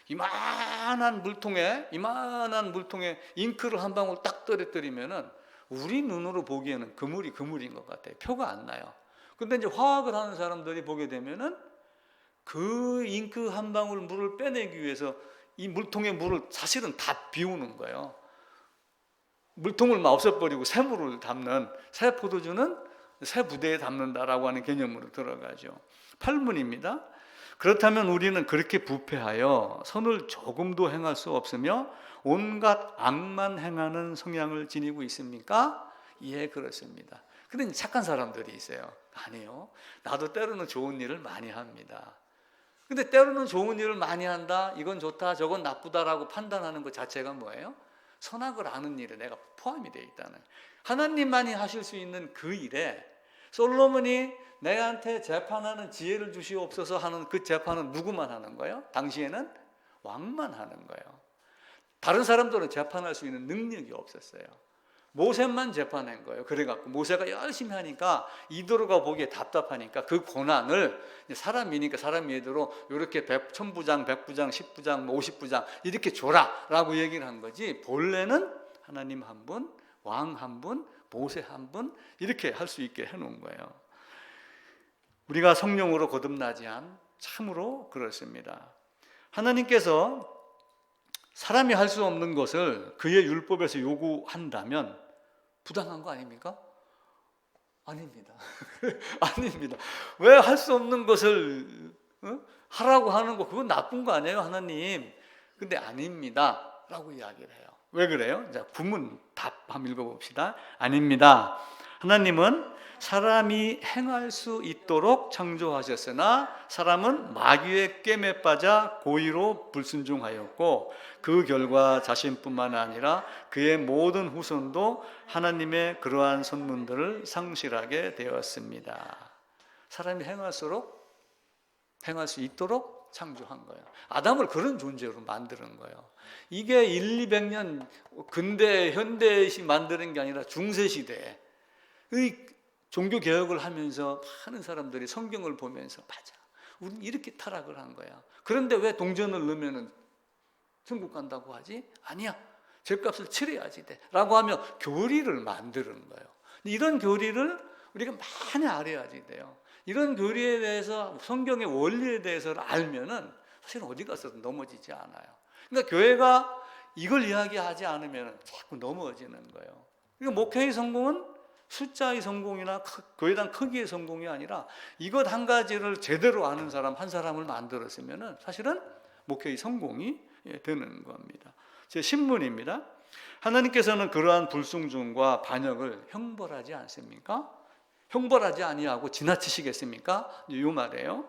이만한 물통에 잉크를 한 방울 딱 떨어뜨리면은 우리 눈으로 보기에는 그물인 것 같아요. 표가 안 나요. 근데 이제 화학을 하는 사람들이 보게 되면은 그 잉크 한 방울 물을 빼내기 위해서 이 물통의 물을 사실은 다 비우는 거예요. 물통을 막 없애버리고 새 물을 담는, 새 포도주는 새 부대에 담는다라고 하는 개념으로 들어가죠. 8문입니다. 그렇다면 우리는 그렇게 부패하여 선을 조금도 행할 수 없으며 온갖 악만 행하는 성향을 지니고 있습니까? 예, 그렇습니다. 근데 착한 사람들이 있어요. 아니요. 나도 때로는 좋은 일을 많이 합니다. 근데 때로는 좋은 일을 많이 한다, 이건 좋다, 저건 나쁘다라고 판단하는 것 자체가 뭐예요? 선악을 아는 일에 내가 포함이 되어 있다는, 하나님만이 하실 수 있는 그 일에 솔로몬이 내한테 재판하는 지혜를 주시옵소서 하는 그 재판은 누구만 하는 거예요? 당시에는 왕만 하는 거예요. 다른 사람들은 재판할 수 있는 능력이 없었어요. 모세만 재판한 거예요. 그래갖고 모세가 열심히 하니까 이도로가 보기에 답답하니까 그 고난을 사람이니까 사람 예대로 이렇게 1000부장, 100부장, 10부장, 50부장 이렇게 줘라 라고 얘기를 한 거지, 본래는 하나님 한 분, 왕 한 분, 모세 한 분 이렇게 할 수 있게 해놓은 거예요. 우리가 성령으로 거듭나지 않, 참으로 그렇습니다. 하나님께서 사람이 할 수 없는 것을 그의 율법에서 요구한다면 부당한 거 아닙니까? 아닙니다. 아닙니다. 왜 할 수 없는 것을 하라고 하는 거, 그건 나쁜 거 아니에요, 하나님? 근데 아닙니다 라고 이야기를 해요. 왜 그래요? 자, 구문 답 한번 읽어봅시다. 아닙니다. 하나님은 사람이 행할 수 있도록 창조하셨으나 사람은 마귀의 꿰매 빠져 고의로 불순종하였고 그 결과 자신뿐만 아니라 그의 모든 후손도 하나님의 그러한 선문들을 상실하게 되었습니다. 사람이 행할 수 있도록 창조한 거예요. 아담을 그런 존재로 만드는 거예요. 이게 200년 근대 현대시 만드는 게 아니라 중세시대의 종교 개혁을 하면서 많은 사람들이 성경을 보면서 맞아, 우리는 이렇게 타락을 한 거야. 그런데 왜 동전을 넣으면 천국 간다고 하지? 아니야, 죗값을 치러야지 돼 라고 하며 교리를 만드는 거예요. 이런 교리를 우리가 많이 알아야지 돼요. 이런 교리에 대해서, 성경의 원리에 대해서 알면은 사실 어디 가서도 넘어지지 않아요. 그러니까 교회가 이걸 이야기하지 않으면 자꾸 넘어지는 거예요. 그러니까 목회의 성공은 숫자의 성공이나 교회당 크기의 성공이 아니라 이것 한 가지를 제대로 아는 사람 한 사람을 만들었으면 사실은 목회의 성공이 되는 겁니다. 제 신문입니다. 하나님께서는 그러한 불순종과 반역을 형벌하지 않습니까? 형벌하지 아니하고 지나치시겠습니까? 이 말이에요.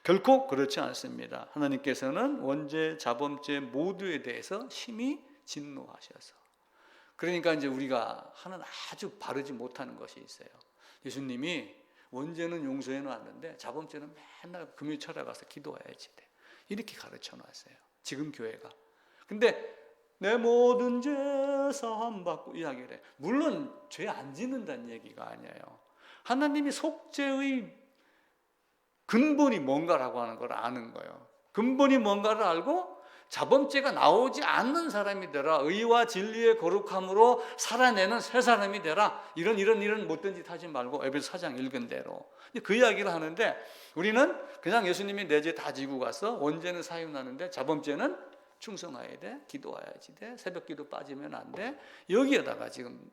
결코 그렇지 않습니다. 하나님께서는 원죄, 자범죄 모두에 대해서 심히 진노하셔서, 그러니까 이제 우리가 하는 아주 바르지 못하는 것이 있어요. 예수님이 원죄는 용서해 놨는데 자범죄는 맨날 금요 찾아가서 기도해야지 돼, 이렇게 가르쳐 놨어요, 지금 교회가. 근데 내 모든 죄 사함 받고 이야기를 해. 물론 죄 안 짓는다는 얘기가 아니에요. 하나님이 속죄의 근본이 뭔가라고 하는 걸 아는 거예요. 근본이 뭔가를 알고 자범죄가 나오지 않는 사람이 되라, 의와 진리의 거룩함으로 살아내는 새 사람이 되라, 이런 못된 짓 하지 말고 에베소 4장 읽은 대로 그 이야기를 하는데, 우리는 그냥 예수님이 내 죄 다 지고 가서 원죄는 사용하는데 자범죄는 충성해야 돼, 기도해야지 돼, 새벽 기도 빠지면 안 돼, 여기에다가 지금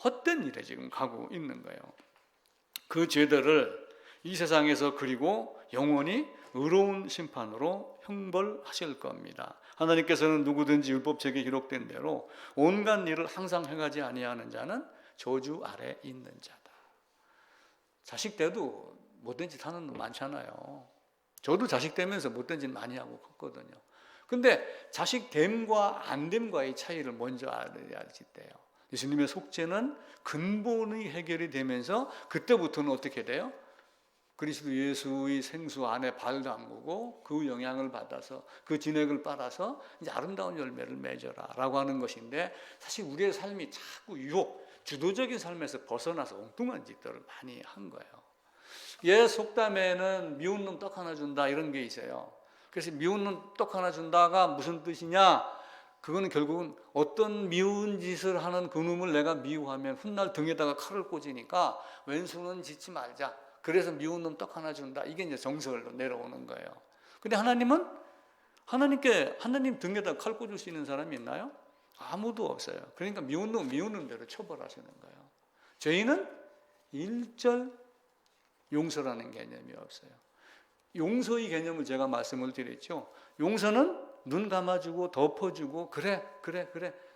헛된 일에 지금 가고 있는 거예요. 그 죄들을 이 세상에서 그리고 영원히 의로운 심판으로 형벌하실 겁니다. 하나님께서는 누구든지 율법책에 기록된 대로 온갖 일을 항상 행하지 아니하는 자는 저주 아래 있는 자다. 자식 때도 못된 짓 하는 놈 많잖아요. 저도 자식 되면서 못된 짓 많이 하고 컸거든요. 근데 자식 됨과 안 됨과의 차이를 먼저 알아야지 돼요. 예수님의 속죄는 근본의 해결이 되면서 그때부터는 어떻게 돼요? 그리스도 예수의 생수 안에 발 담그고 그 영향을 받아서 그 진액을 빨아서 이제 아름다운 열매를 맺어라 라고 하는 것인데, 사실 우리의 삶이 자꾸 유혹, 주도적인 삶에서 벗어나서 엉뚱한 짓들을 많이 한 거예요. 옛 속담에는 미운 놈 떡 하나 준다 이런 게 있어요. 그래서 미운 놈 떡 하나 준다가 무슨 뜻이냐? 그거는 결국은 어떤 미운 짓을 하는 그 놈을 내가 미워하면 훗날 등에다가 칼을 꽂으니까 왼수는 짓지 말자. 그래서 미운 놈 떡 하나 준다. 이게 이제 정설로 내려오는 거예요. 근데 하나님은 하나님 등에다 칼 꽂을 수 있는 사람이 있나요? 아무도 없어요. 그러니까 미운 놈 미우는 대로 처벌하시는 거예요. 죄인은 일절 용서라는 개념이 없어요. 용서의 개념을 제가 말씀을 드렸죠. 용서는 눈 감아주고 덮어주고 그래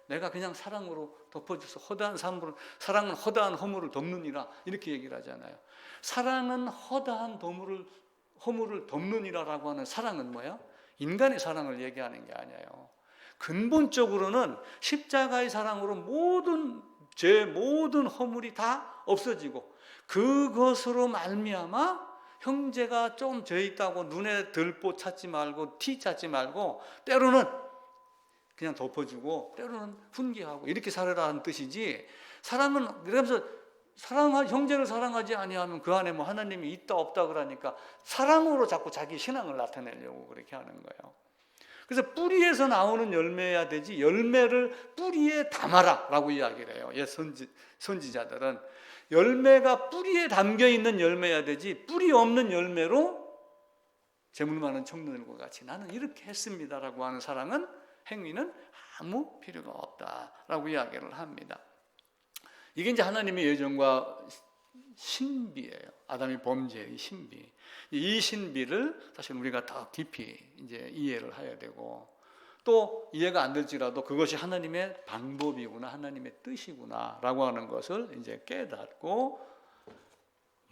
내가 그냥 사랑으로 덮어줘서 허다한 사람으로 사랑은 허다한 허물을 덮느니라 이렇게 얘기를 하잖아요. 사랑은 허다한 허물을 덮느니라라고 하는 사랑은 뭐야? 인간의 사랑을 얘기하는 게 아니에요. 근본적으로는 십자가의 사랑으로 모든 죄 모든 허물이 다 없어지고 그것으로 말미암아 형제가 좀 죄 있다고 눈에 들보 찾지 말고 티 찾지 말고 때로는 그냥 덮어주고 때로는 훈계하고 이렇게 살아라는 뜻이지. 사랑은 그러면서 형제를 사랑하지 아니하면 그 안에 뭐 하나님이 있다 없다 그러니까 사랑으로 자꾸 자기 신앙을 나타내려고 그렇게 하는 거예요. 그래서 뿌리에서 나오는 열매야 되지 열매를 뿌리에 담아라 라고 이야기를 해요. 옛 선지자들은 열매가 뿌리에 담겨있는 열매야 되지 뿌리 없는 열매로 재물 많은 청년들과 같이 나는 이렇게 했습니다라고 하는 사랑은 행위는 아무 필요가 없다라고 이야기를 합니다. 이게 이제 하나님의 예정과 신비예요. 아담의 범죄의 신비. 이 신비를 사실 우리가 더 깊이 이제 이해를 해야 되고 또 이해가 안 될지라도 그것이 하나님의 방법이구나, 하나님의 뜻이구나라고 하는 것을 이제 깨닫고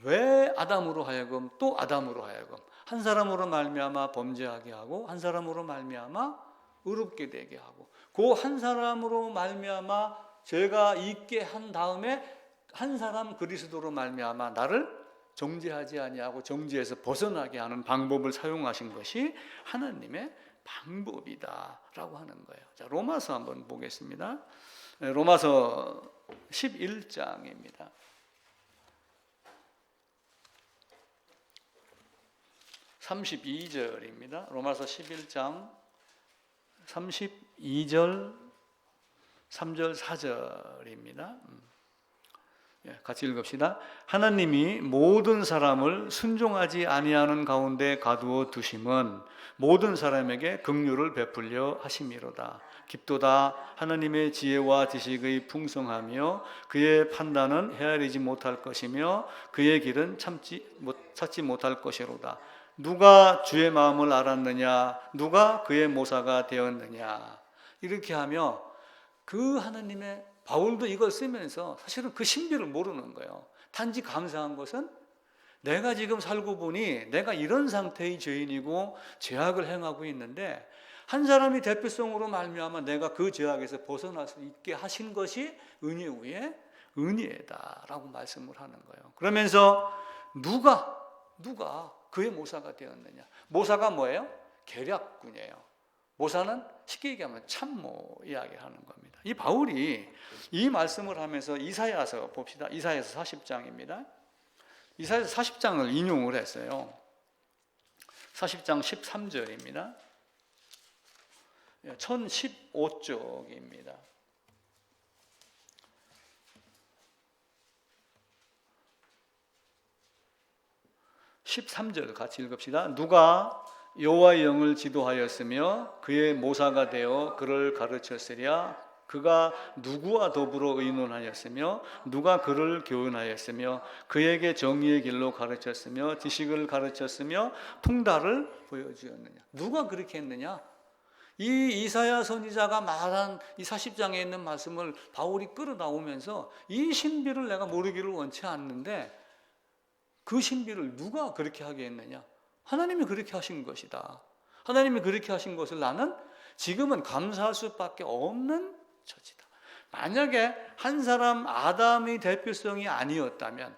왜 아담으로 하여금 또 아담으로 하여금 한 사람으로 말미암아 범죄하게 하고 한 사람으로 말미암아 의롭게 되게 하고 그 한 사람으로 말미암아 죄가 있게 한 다음에 한 사람 그리스도로 말미암아 나를 정죄하지 아니하고 정죄에서 벗어나게 하는 방법을 사용하신 것이 하나님의 방법이다라고 하는 거예요. 자, 로마서 한번 보겠습니다. 로마서 11장입니다. 32절입니다. 로마서 11장 32절 3절 4절입니다. 같이 읽읍시다. 하나님이 모든 사람을 순종하지 아니하는 가운데 가두어 두심은 모든 사람에게 긍휼을 베풀려 하심이로다. 깊도다 하나님의 지혜와 지식의 풍성하며 그의 판단은 헤아리지 못할 것이며 그의 길은 찾지 못할 것이로다. 누가 주의 마음을 알았느냐? 누가 그의 모사가 되었느냐? 이렇게 하며 그 하나님의 바울도 이걸 쓰면서 사실은 그 신비를 모르는 거예요. 단지 감사한 것은 내가 지금 살고 보니 내가 이런 상태의 죄인이고 죄악을 행하고 있는데 한 사람이 대표성으로 말미암아 내가 그 죄악에서 벗어날 수 있게 하신 것이 은혜 위에 은혜다라고 말씀을 하는 거예요. 그러면서 누가 그의 모사가 되었느냐? 모사가 뭐예요? 계략군이에요. 모사는 쉽게 얘기하면 참모 이야기하는 겁니다. 이 바울이 이 말씀을 하면서 이사야서 봅시다. 이사야서 40장입니다. 이사야서 40장을 인용을 했어요. 40장 13절입니다. 1015쪽입니다. 13절 같이 읽읍시다. 누가 여호와의 영을 지도하였으며 그의 모사가 되어 그를 가르쳤으랴. 그가 누구와 더불어 의논하였으며 누가 그를 교훈하였으며 그에게 정의의 길로 가르쳤으며 지식을 가르쳤으며 통달을 보여주었느냐. 누가 그렇게 했느냐? 이 이사야 선지자가 말한 이 40장에 있는 말씀을 바울이 끌어나오면서 이 신비를 내가 모르기를 원치 않는데 그 신비를 누가 그렇게 하게 했느냐? 하나님이 그렇게 하신 것이다. 하나님이 그렇게 하신 것을 나는 지금은 감사할 수밖에 없는 처지다. 만약에 한 사람 아담의 대표성이 아니었다면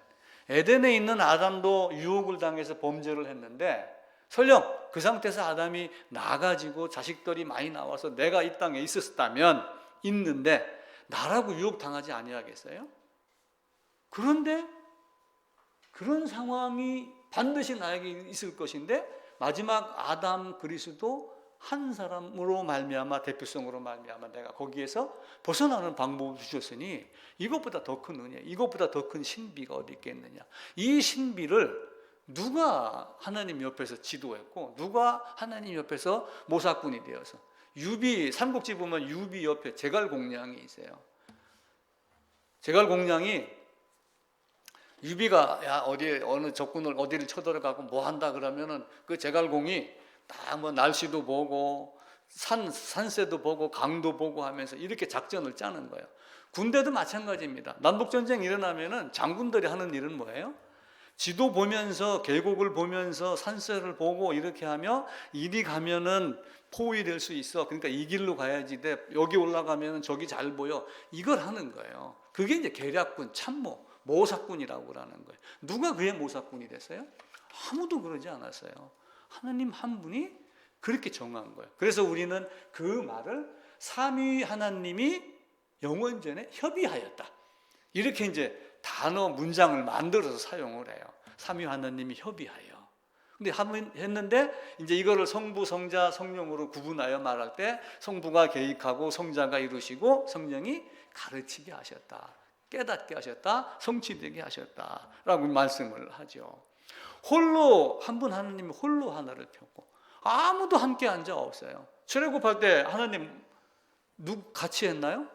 에덴에 있는 아담도 유혹을 당해서 범죄를 했는데 설령 그 상태에서 아담이 나가지고 자식들이 많이 나와서 내가 이 땅에 있었다면 있는데 나라고 유혹당하지 아니하겠어요? 그런데 그런 상황이 반드시 나에게 있을 것인데 마지막 아담 그리스도 한 사람으로 말미암아, 대표성으로 말미암아 내가 거기에서 벗어나는 방법을 주셨으니 이것보다 더 큰 은혜, 이것보다 더 큰 신비가 어디 있겠느냐. 이 신비를 누가 하나님 옆에서 지도했고 누가 하나님 옆에서 모사꾼이 되어서, 유비, 삼국지 보면 유비 옆에 제갈공량이 있어요. 제갈공량이 유비가 야 어디 어느 적군을 어디를 쳐들어가고 뭐 한다 그러면은 그 제갈공이 딱 뭐 날씨도 보고 산세도 보고 강도 보고 하면서 이렇게 작전을 짜는 거예요. 군대도 마찬가지입니다. 남북전쟁 일어나면은 장군들이 하는 일은 뭐예요? 지도 보면서 계곡을 보면서 산세를 보고 이렇게 하며 이리 가면은 포위 될 수 있어. 그러니까 이 길로 가야지 돼. 여기 올라가면은 저기 잘 보여. 이걸 하는 거예요. 그게 이제 계략군, 참모, 모사꾼이라고 그러는 거예요. 누가 그의 모사꾼이 됐어요? 아무도 그러지 않았어요. 하나님 한 분이 그렇게 정한 거예요. 그래서 우리는 그 말을 삼위 하나님이 영원전에 협의하였다. 이렇게 이제 단어 문장을 만들어서 사용을 해요. 삼위 하나님이 협의하여. 근데 했는데 이제 이거를 성부, 성자, 성령으로 구분하여 말할 때 성부가 계획하고 성자가 이루시고 성령이 가르치게 하셨다. 깨닫게 하셨다. 성취되게 하셨다라고 말씀을 하죠. 홀로 한 분 하나님이 홀로 하나를 폈고 아무도 함께 앉아 없어요. 출애굽할 때 하나님 같이 했나요?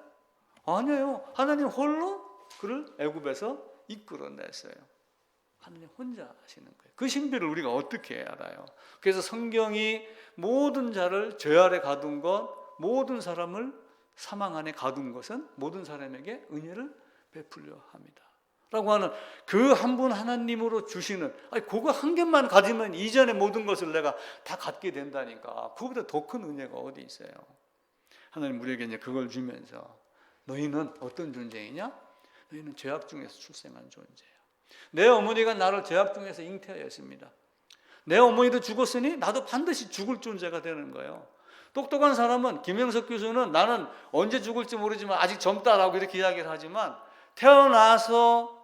아니에요. 하나님 홀로 그를 애굽에서 이끌어냈어요. 하나님 혼자 하시는 거예요. 그 신비를 우리가 어떻게 알아요? 그래서 성경이 모든 자를 죄 아래 가둔 것, 모든 사람을 사망 안에 가둔 것은 모든 사람에게 은혜를 베풀려 합니다 라고 하는 그 한 분 하나님으로 주시는, 아니 그거 한 개만 가지면 이전의 모든 것을 내가 다 갖게 된다니까. 그거보다 더 큰 은혜가 어디 있어요? 하나님 우리에게 이제 그걸 주면서 너희는 어떤 존재이냐? 너희는 죄악 중에서 출생한 존재야. 내 어머니가 나를 죄악 중에서 잉태하였습니다. 내 어머니도 죽었으니 나도 반드시 죽을 존재가 되는 거예요. 똑똑한 사람은, 김영석 교수는 나는 언제 죽을지 모르지만 아직 젊다라고 이렇게 이야기를 하지만 태어나서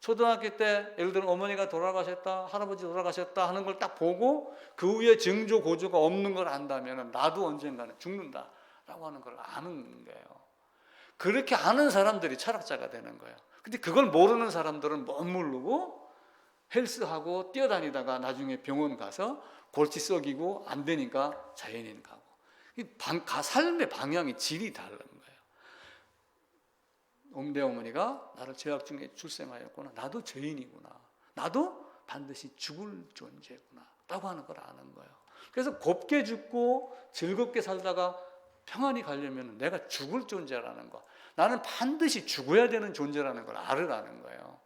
초등학교 때 예를 들어 어머니가 돌아가셨다, 할아버지 돌아가셨다 하는 걸 딱 보고 그 위에 징조 고조가 없는 걸 안다면 나도 언젠가는 죽는다라고 하는 걸 아는 거예요. 그렇게 아는 사람들이 철학자가 되는 거예요. 근데 그걸 모르는 사람들은 멋모르고 헬스하고 뛰어다니다가 나중에 병원 가서 골치 썩이고 안 되니까 자연인 가고. 삶의 방향이 질이 다른 거예요. 내 어머니가 나를 죄악 중에 출생하였구나. 나도 죄인이구나. 나도 반드시 죽을 존재구나 라고 하는 걸 아는 거예요. 그래서 곱게 죽고 즐겁게 살다가 평안히 가려면 내가 죽을 존재라는 거, 나는 반드시 죽어야 되는 존재라는 걸 알으라는 거예요.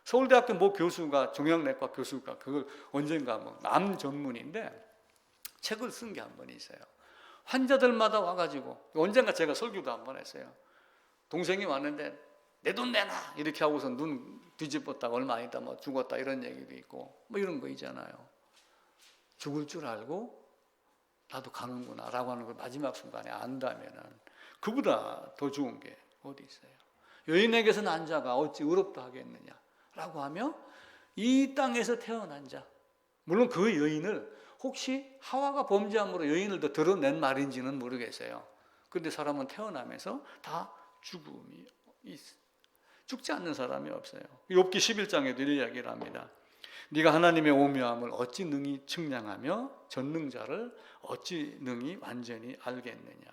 서울대학교 모 교수가, 종양내과 교수가 그걸 언젠가 암 전문인데 책을 쓴 게 한 번 있어요. 환자들마다 와가지고, 언젠가 제가 설교도 한 번 했어요. 동생이 왔는데 내 돈 내놔 이렇게 하고서 눈 뒤집었다가 얼마 안 있다 뭐 죽었다 이런 얘기도 있고 뭐 이런 거 있잖아요. 죽을 줄 알고 나도 가는구나 라고 하는 걸 마지막 순간에 안다면은 그보다 더 좋은 게 어디 있어요? 여인에게서 난 자가 어찌 의롭다 하겠느냐 라고 하며 이 땅에서 태어난 자, 물론 그 여인을 혹시 하와가 범죄함으로 여인을 더 드러낸 말인지는 모르겠어요. 그런데 사람은 태어나면서 다 죽음이 있어. 죽지 않는 사람이 없어요. 욥기 11장에도 이 이야기를 합니다. 네가 하나님의 오묘함을 어찌 능히 측량하며 전능자를 어찌 능히 완전히 알겠느냐.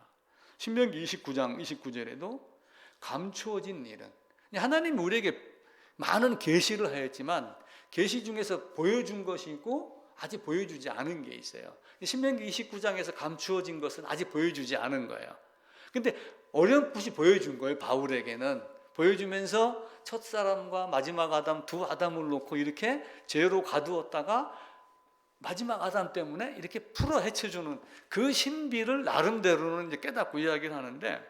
신명기 29장 29절에도 감추어진 일은, 하나님이 우리에게 많은 계시를 하였지만 계시 중에서 보여준 것이 있고 아직 보여주지 않은 게 있어요. 신명기 29장에서 감추어진 것은 아직 보여주지 않은 거예요. 근데 어렴풋이 보여준 거예요. 바울에게는 보여주면서 첫사람과 마지막 아담, 두 아담을 놓고 이렇게 죄로 가두었다가 마지막 아담 때문에 이렇게 풀어 헤쳐주는 그 신비를 나름대로는 이제 깨닫고 이야기를 하는데,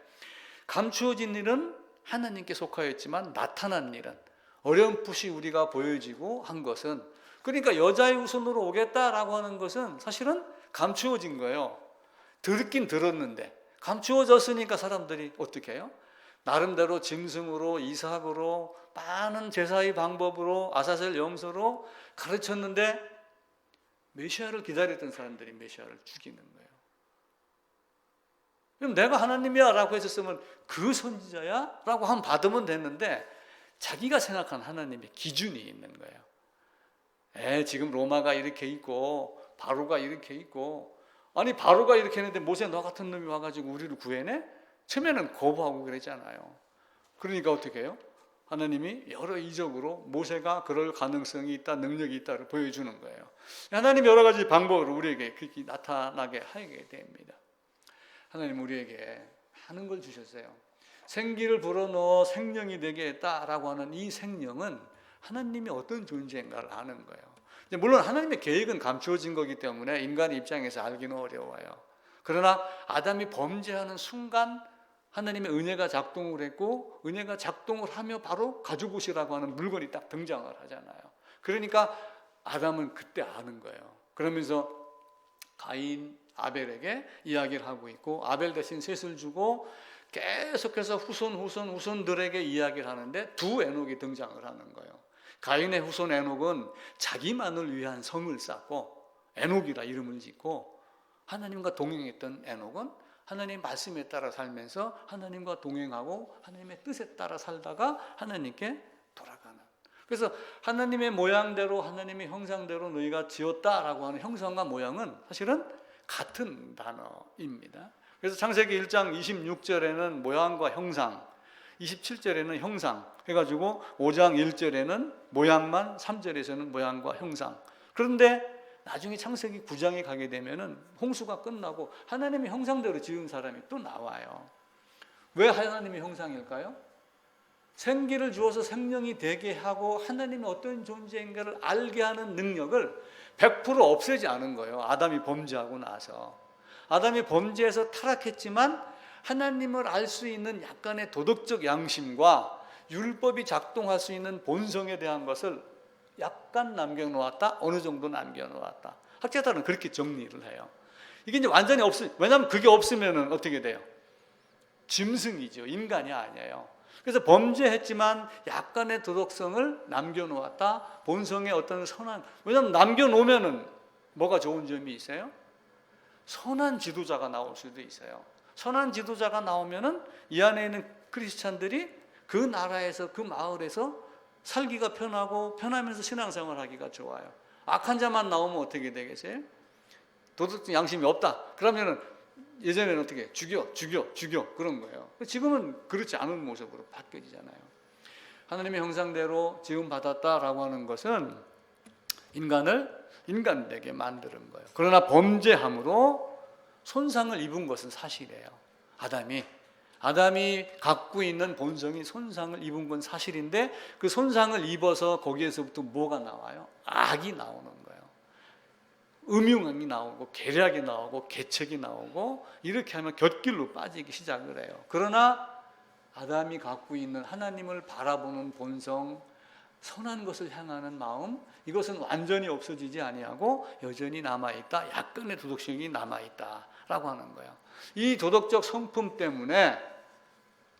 감추어진 일은 하나님께 속하였지만 나타난 일은, 어렴풋이 우리가 보여지고 한 것은, 그러니까 여자의 후손으로 오겠다라고 하는 것은 사실은 감추어진 거예요. 듣긴 들었는데 감추어졌으니까 사람들이 어떻게 해요? 나름대로 짐승으로, 이삭으로 많은 제사의 방법으로 아사셀 염소로 가르쳤는데 메시아를 기다렸던 사람들이 메시아를 죽이는 거예요. 그럼 내가 하나님이야 라고 했었으면 그 선지자야? 라고 한번 받으면 됐는데 자기가 생각한 하나님의 기준이 있는 거예요. 지금 로마가 이렇게 있고 바로가 이렇게 있고, 아니 바로가 이렇게 했는데 모세 너 같은 놈이 와가지고 우리를 구해내? 처음에는 거부하고 그랬잖아요. 그러니까 어떻게 해요? 하나님이 여러 이적으로 모세가 그럴 가능성이 있다, 능력이 있다를 보여주는 거예요. 하나님 여러 가지 방법으로 우리에게 그렇게 나타나게 하게 됩니다. 하나님 우리에게 많은 걸 주셨어요. 생기를 불어넣어 생명이 되게 했다라고 하는 이 생명은 하나님이 어떤 존재인가를 아는 거예요. 물론 하나님의 계획은 감추어진 거기 때문에 인간의 입장에서 알기는 어려워요. 그러나 아담이 범죄하는 순간 하나님의 은혜가 작동을 했고, 은혜가 작동을 하며 바로 가죽옷이라고 하는 물건이 딱 등장을 하잖아요. 그러니까 아담은 그때 아는 거예요. 그러면서 가인, 아벨에게 이야기를 하고 있고, 아벨 대신 셋을 주고 계속해서 후손들에게 이야기를 하는데 두 에녹이 등장을 하는 거예요. 가인의 후손 에녹은 자기만을 위한 성을 쌓고 에녹이라 이름을 짓고, 하나님과 동행했던 에녹은 하나님의 말씀에 따라 살면서 하나님과 동행하고 하나님의 뜻에 따라 살다가 하나님께 돌아가는. 그래서 하나님의 모양대로 하나님의 형상대로 너희가 지었다라고 하는 형상과 모양은 사실은 같은 단어입니다. 그래서 창세기 1장 26절에는 모양과 형상, 27절에는 형상 해가지고 5장 1절에는 모양만, 3절에서는 모양과 형상. 그런데 나중에 창세기 9장에 가게 되면은 홍수가 끝나고 하나님의 형상대로 지은 사람이 또 나와요. 왜 하나님의 형상일까요? 생기를 주어서 생명이 되게 하고 하나님이 어떤 존재인가를 알게 하는 능력을 100% 없애지 않은 거예요. 아담이 범죄하고 나서. 아담이 범죄해서 타락했지만 하나님을 알 수 있는 약간의 도덕적 양심과 율법이 작동할 수 있는 본성에 대한 것을 약간 남겨놓았다, 어느 정도 남겨놓았다. 학자들은 그렇게 정리를 해요. 이게 이제 완전히 왜냐하면 그게 없으면 어떻게 돼요? 짐승이죠. 인간이 아니에요. 그래서 범죄했지만 약간의 도덕성을 남겨놓았다. 본성의 어떤 선한, 왜냐하면 남겨놓으면 뭐가 좋은 점이 있어요? 선한 지도자가 나올 수도 있어요. 선한 지도자가 나오면은 이 안에 있는 크리스찬들이 그 나라에서, 그 마을에서 살기가 편하고 편하면서 신앙생활 하기가 좋아요. 악한 자만 나오면 어떻게 되겠어요? 도덕적 양심이 없다. 그러면은 예전에는 어떻게 죽여 그런 거예요. 지금은 그렇지 않은 모습으로 바뀌어지잖아요. 하나님의 형상대로 지음 받았다라고 하는 것은 인간을 인간되게 만드는 거예요. 그러나 범죄함으로 손상을 입은 것은 사실이에요. 아담이 갖고 있는 본성이 손상을 입은 건 사실인데 그 손상을 입어서 거기에서부터 뭐가 나와요? 악이 나오는 거예요. 음흉함이 나오고 계략이 나오고 계책이 나오고 이렇게 하면 곁길로 빠지기 시작을 해요. 그러나 아담이 갖고 있는 하나님을 바라보는 본성, 선한 것을 향하는 마음, 이것은 완전히 없어지지 아니하고 여전히 남아있다. 약간의 도덕성이 남아있다라고 하는 거예요. 이 도덕적 성품 때문에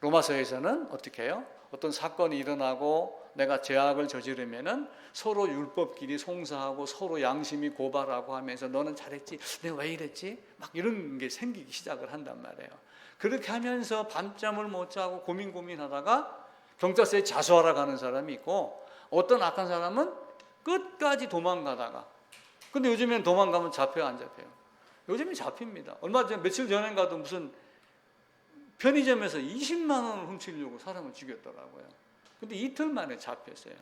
로마서에서는 어떻게 해요? 어떤 사건이 일어나고 내가 죄악을 저지르면은 서로 율법끼리 송사하고 서로 양심이 고발하고 하면서 너는 잘했지, 내가 왜 이랬지? 막 이런 게 생기기 시작을 한단 말이에요. 그렇게 하면서 밤잠을 못 자고 고민하다가 경찰서에 자수하러 가는 사람이 있고, 어떤 악한 사람은 끝까지 도망가다가, 근데 요즘엔 도망가면 잡혀요, 안 잡혀요? 요즘에 잡힙니다. 얼마 전에 며칠 전인가도 무슨 편의점에서 20만 원을 훔치려고 사람을 죽였더라고요. 근데 이틀 만에 잡혔어요.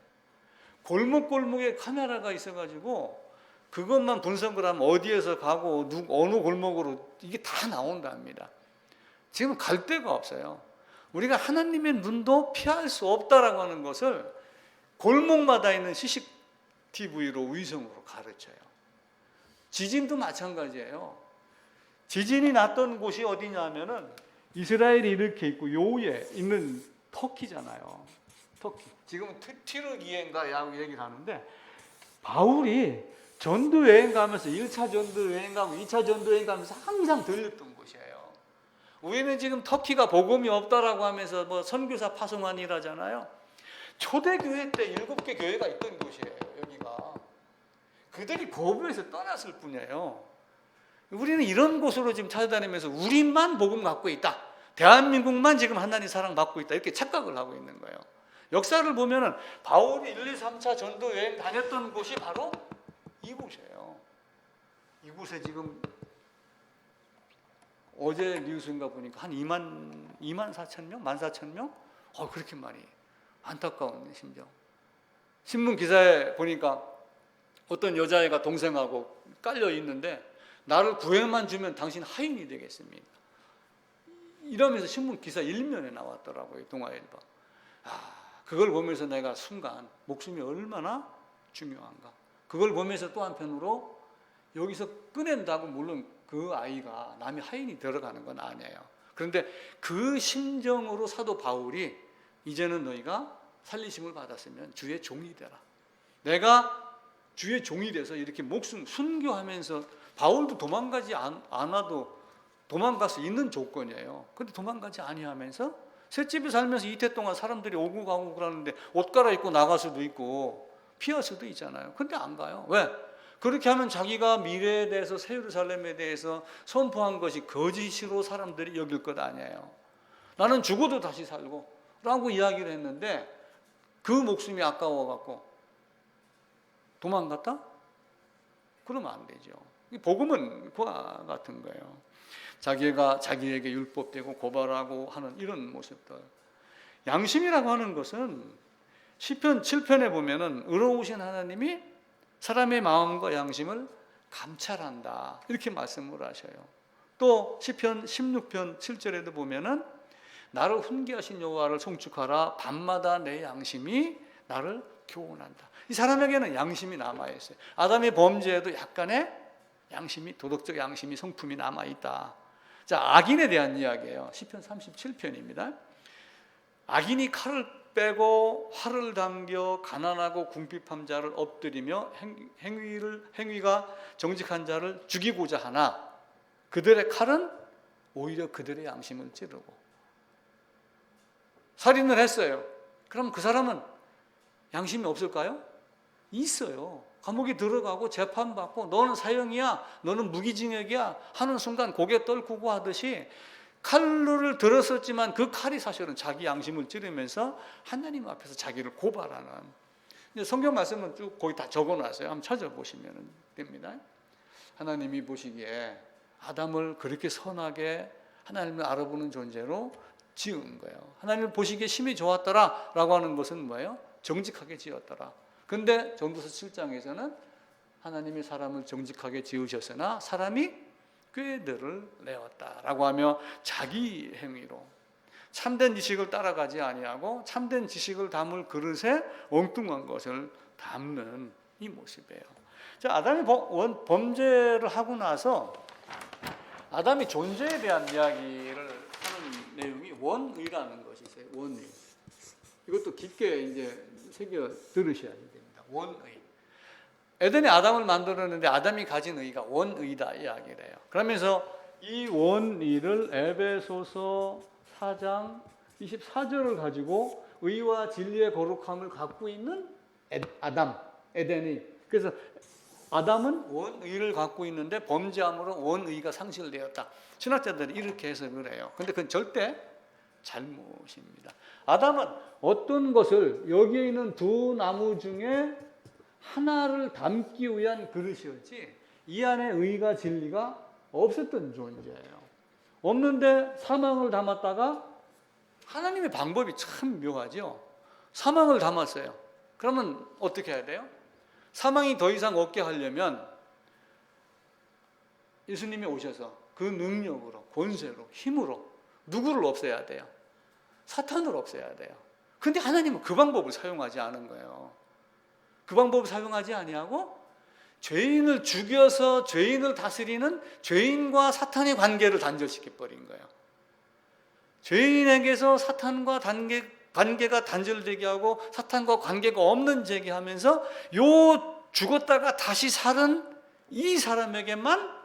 골목골목에 카메라가 있어가지고 그것만 분석을 하면 어디에서 가고 어느 골목으로 이게 다 나온답니다. 지금 갈 데가 없어요. 우리가 하나님의 눈도 피할 수 없다라고 하는 것을 골목마다 있는 CCTV로 위성으로 가르쳐요. 지진도 마찬가지예요. 지진이 났던 곳이 어디냐면은 이스라엘이 이렇게 있고 요에 있는 터키잖아요. 터키. 지금은 튀르기예인가 얘기를 하는데, 바울이 전도 여행 가면서 1차 전도 여행 가고 2차 전도 여행 가면서 항상 들렸던 곳이에요. 우리는 지금 터키가 복음이 없다라고 하면서 뭐 선교사 파송한 일하잖아요. 초대교회 때 7개 교회가 있던 곳이에요. 여기가. 그들이 거부해서 떠났을 뿐이에요. 우리는 이런 곳으로 지금 찾아다니면서 우리만 복음 갖고 있다, 대한민국만 지금 하나님 사랑받고 있다, 이렇게 착각을 하고 있는 거예요. 역사를 보면은 바울이 1, 2, 3차 전도 여행 다녔던 곳이 바로 이곳이에요. 이곳에 지금 어제 뉴스인가 보니까 한 2만 4천 명? 14,000명? 그렇게 많이. 안타까운 심정. 신문 기사에 보니까 어떤 여자애가 동생하고 깔려 있는데, 나를 구해만 주면 당신 하인이 되겠습니다, 이러면서 신문 기사 1면에 나왔더라고요. 동아일보. 그걸 보면서 내가 순간 목숨이 얼마나 중요한가. 그걸 보면서 또 한편으로 여기서 꺼낸다고 물론 그 아이가 남의 하인이 들어가는 건 아니에요. 그런데 그 심정으로 사도 바울이 이제는 너희가 살리심을 받았으면 주의 종이 되라. 내가 주의 종이 돼서 이렇게 목숨 순교하면서, 바울도 도망가지 않아도 도망갈 수 있는 조건이에요. 그런데 도망가지 아니하면서 셋집에 살면서 이태 동안 사람들이 오고 가고 그러는데 옷 갈아입고 나갈 수도 있고 피할 수도 있잖아요. 그런데 안 가요. 왜? 그렇게 하면 자기가 미래에 대해서, 새 예루살렘에 대해서 선포한 것이 거짓으로 사람들이 여길 것 아니에요. 나는 죽어도 다시 살고 라고 이야기를 했는데 그 목숨이 아까워갖고 도망갔다? 그러면 안 되죠. 복음은 그와 같은 거예요. 자기가 자기에게 율법되고 고발하고 하는 이런 모습들. 양심이라고 하는 것은 시편 7편에 보면은 의로우신 하나님이 사람의 마음과 양심을 감찰한다, 이렇게 말씀을 하셔요. 또 시편 16편 7절에도 보면은 나를 훈계하신 여호와를 송축하라, 밤마다 내 양심이 나를 교훈한다. 이 사람에게는 양심이 남아있어요. 아담의 범죄에도 약간의 양심이, 도덕적 양심이, 성품이 남아있다. 자, 악인에 대한 이야기예요. 시편 37편입니다. 악인이 칼을 빼고 활을 당겨 가난하고 궁핍한 자를 엎드리며 행위가 정직한 자를 죽이고자 하나 그들의 칼은 오히려 그들의 양심을 찌르고. 살인을 했어요. 그럼 그 사람은 양심이 없을까요? 있어요. 감옥에 들어가고 재판받고 너는 사형이야, 너는 무기징역이야 하는 순간 고개 떨구고 하듯이 칼을 들었었지만 그 칼이 사실은 자기 양심을 찌르면서 하나님 앞에서 자기를 고발하는. 성경 말씀은 쭉 거기 다 적어놨어요. 한번 찾아보시면 됩니다. 하나님이 보시기에 아담을 그렇게 선하게 하나님을 알아보는 존재로 지은 거예요. 하나님을 보시기에 심히 좋았더라 라고 하는 것은 뭐예요? 정직하게 지었더라. 근데 전도서 7장에서는 하나님이 사람을 정직하게 지으셨으나 사람이 꾀들을 내었다라고 하며 자기 행위로 참된 지식을 따라가지 아니하고 참된 지식을 담을 그릇에 엉뚱한 것을 담는 이 모습이에요. 자, 아담이 범죄를 하고 나서 아담이 존재에 대한 이야기를 하는 내용이 원의라는 것이 있어요. 원의. 이것도 깊게 이제 새겨 들으셔야 됩니다. 원의. 에덴에 아담을 만들었는데 아담이 가진 의가 원의다 이야기를 해요. 그러면서 이 원의를 에베소서 4장 24절을 가지고 의와 진리의 거룩함을 갖고 있는 아담, 에덴이. 그래서 아담은 원의를 갖고 있는데 범죄함으로 원의가 상실되었다. 신학자들이 이렇게 해석을 해요. 근데 그건 절대 잘못입니다. 아담은 어떤 것을, 여기에 있는 두 나무 중에 하나를 담기 위한 그릇이었지 이 안에 의가 진리가 없었던 존재예요. 없는데 사망을 담았다가, 하나님의 방법이 참 묘하죠. 사망을 담았어요. 그러면 어떻게 해야 돼요? 사망이 더 이상 없게 하려면 예수님이 오셔서 그 능력으로, 권세로, 힘으로 누구를 없애야 돼요? 사탄을 없애야 돼요. 근데 하나님은 그 방법을 사용하지 않은 거예요. 그 방법을 사용하지 아니하고 죄인을 죽여서 죄인을 다스리는 죄인과 사탄의 관계를 단절시켜 버린 거예요. 죄인에게서 사탄과 관계가 단절되게 하고 사탄과 관계가 없는 되게 하면서 요 죽었다가 다시 살은 이 사람에게만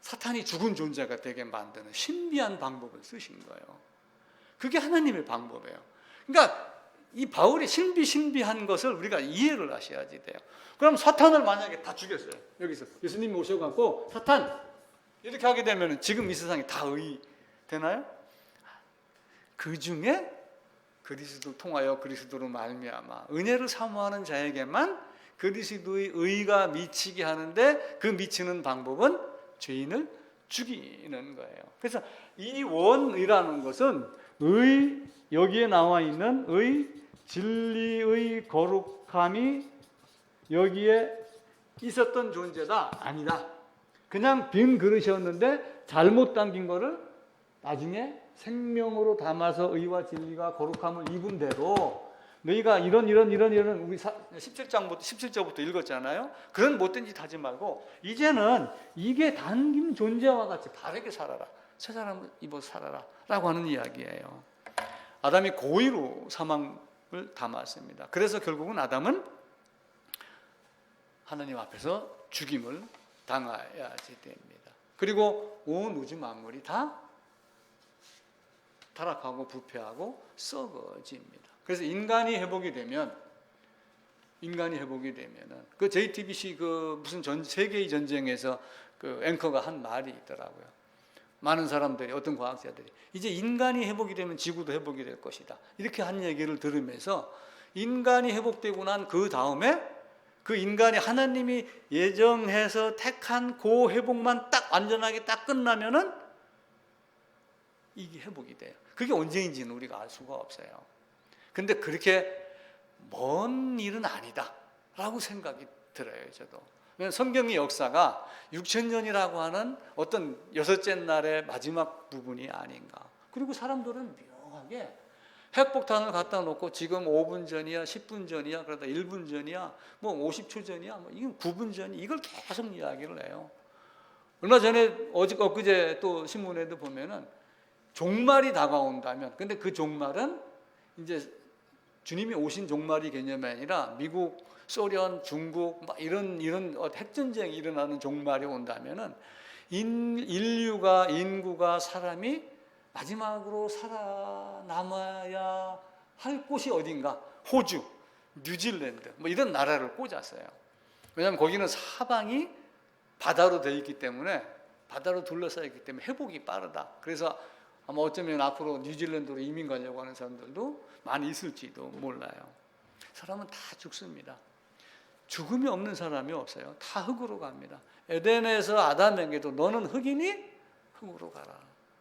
사탄이 죽은 존재가 되게 만드는 신비한 방법을 쓰신 거예요. 그게 하나님의 방법이에요. 그러니까 이 바울이 신비한 것을 우리가 이해를 하셔야지 돼요. 그럼 사탄을 만약에 다 죽였어요. 여기서 예수님이 오셔갖고 사탄 이렇게 하게 되면 지금 이 세상이 다 의 되나요? 그 중에 그리스도 통하여 그리스도로 말미암아 은혜를 사모하는 자에게만 그리스도의 의가 미치게 하는데 그 미치는 방법은 죄인을 죽이는 거예요. 그래서 이 원의라는 것은 여기에 나와 있는 진리의 거룩함이 여기에 있었던 존재다 아니다. 그냥 빈 그릇이었는데 잘못 담긴 거를 나중에 생명으로 담아서 의와 진리가 거룩함을 입은 대로 너희가 이런 우리 17절부터 읽었잖아요. 그런 못된 짓 하지 말고 이제는 이게 담긴 존재와 같이 바르게 살아라. 새 사람을 입어 살아라 라고 하는 이야기예요. 아담이 고의로 사망을 담았습니다. 그래서 결국은 아담은 하나님 앞에서 죽임을 당해야지 됩니다. 그리고 온 우주 만물이 다 타락하고 부패하고 썩어집니다. 그래서 인간이 회복이 되면은 그 JTBC 그 무슨 세계의 전쟁에서 그 앵커가 한 말이 있더라고요. 많은 사람들이 어떤 과학자들이 이제 인간이 회복이 되면 지구도 회복이 될 것이다. 이렇게 한 얘기를 들으면서 인간이 회복되고 난 그 다음에 그 인간이 하나님이 예정해서 택한 그 회복만 딱 완전하게 딱 끝나면은 이게 회복이 돼요. 그게 언제인지는 우리가 알 수가 없어요. 근데 그렇게 먼 일은 아니다 라고 생각이 들어요. 저도. 성경의 역사가 6,000년이라고 하는 어떤 여섯째 날의 마지막 부분이 아닌가. 그리고 사람들은 묘하게 핵폭탄을 갖다 놓고 지금 5분 전이야 10분 전이야 그러다 1분 전이야 뭐 50초 전이야 뭐 이건 9분 전이 이걸 계속 이야기를 해요. 얼마 전에 엊그제 또 신문에도 보면은 종말이 다가온다면 근데 그 종말은 이제 주님이 오신 종말이 개념이 아니라 미국, 소련, 중국 막 이런 핵전쟁이 일어나는 종말이 온다면은 인구가 사람이 마지막으로 살아남아야 할 곳이 어딘가? 호주, 뉴질랜드 뭐 이런 나라를 꽂았어요. 왜냐하면 거기는 사방이 바다로 되어 있기 때문에 바다로 둘러싸여 있기 때문에 회복이 빠르다. 그래서 아마 어쩌면 앞으로 뉴질랜드로 이민 가려고 하는 사람들도 많이 있을지도 몰라요. 사람은 다 죽습니다. 죽음이 없는 사람이 없어요. 다 흙으로 갑니다. 에덴에서 아담에게도 너는 흙이니 흙으로 가라.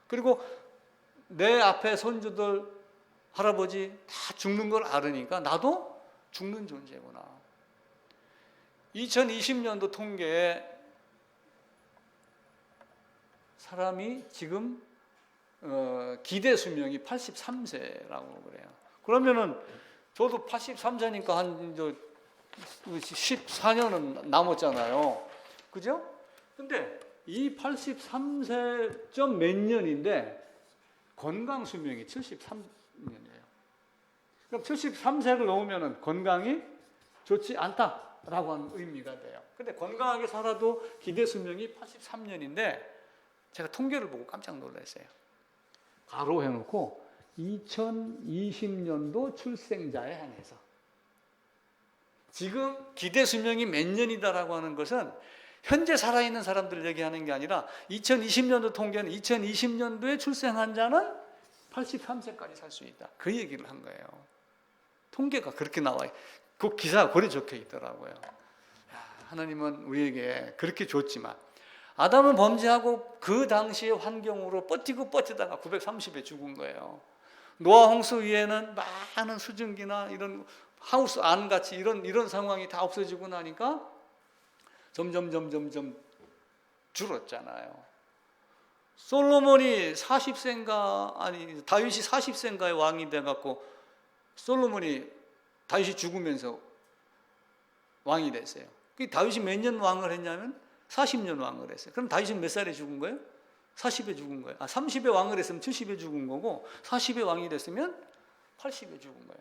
그리고 내 앞에 손주들 할아버지 다 죽는 걸 알으니까 나도 죽는 존재구나. 2020년도 통계에 사람이 지금 기대 수명이 83세라고 그래요. 그러면은 저도 83세니까 한 14년은 남았잖아요. 그죠? 근데 이 83세 몇 년인데 건강 수명이 73년이에요. 그럼 73세를 넘으면 건강이 좋지 않다라고 하는 의미가 돼요. 근데 건강하게 살아도 기대 수명이 83년인데 제가 통계를 보고 깜짝 놀랐어요. 가로해놓고 2020년도 출생자에 한해서 지금 기대 수명이 몇 년이다라고 하는 것은 현재 살아있는 사람들을 얘기하는 게 아니라 2020년도 통계는 2020년도에 출생한 자는 83세까지 살 수 있다. 그 얘기를 한 거예요. 통계가 그렇게 나와요. 그 기사가 그래 적혀 있더라고요. 하나님은 우리에게 그렇게 줬지만 아담은 범죄하고 그 당시의 환경으로 버티다가 930에 죽은 거예요. 노아 홍수 위에는 많은 수증기나 이런 하우스 안같이 이런 상황이 다 없어지고 나니까 점점 줄었잖아요. 솔로몬이 40세인가 다윗이 40세인가의 왕이 돼갖고 다윗이 죽으면서 왕이 됐어요. 다윗이 몇 년 왕을 했냐면 40년 왕을 했어요. 그럼 다윗은 몇 살에 죽은 거예요? 40에 죽은 거예요. 30에 왕을 했으면 70에 죽은 거고 40에 왕이 됐으면 80에 죽은 거예요.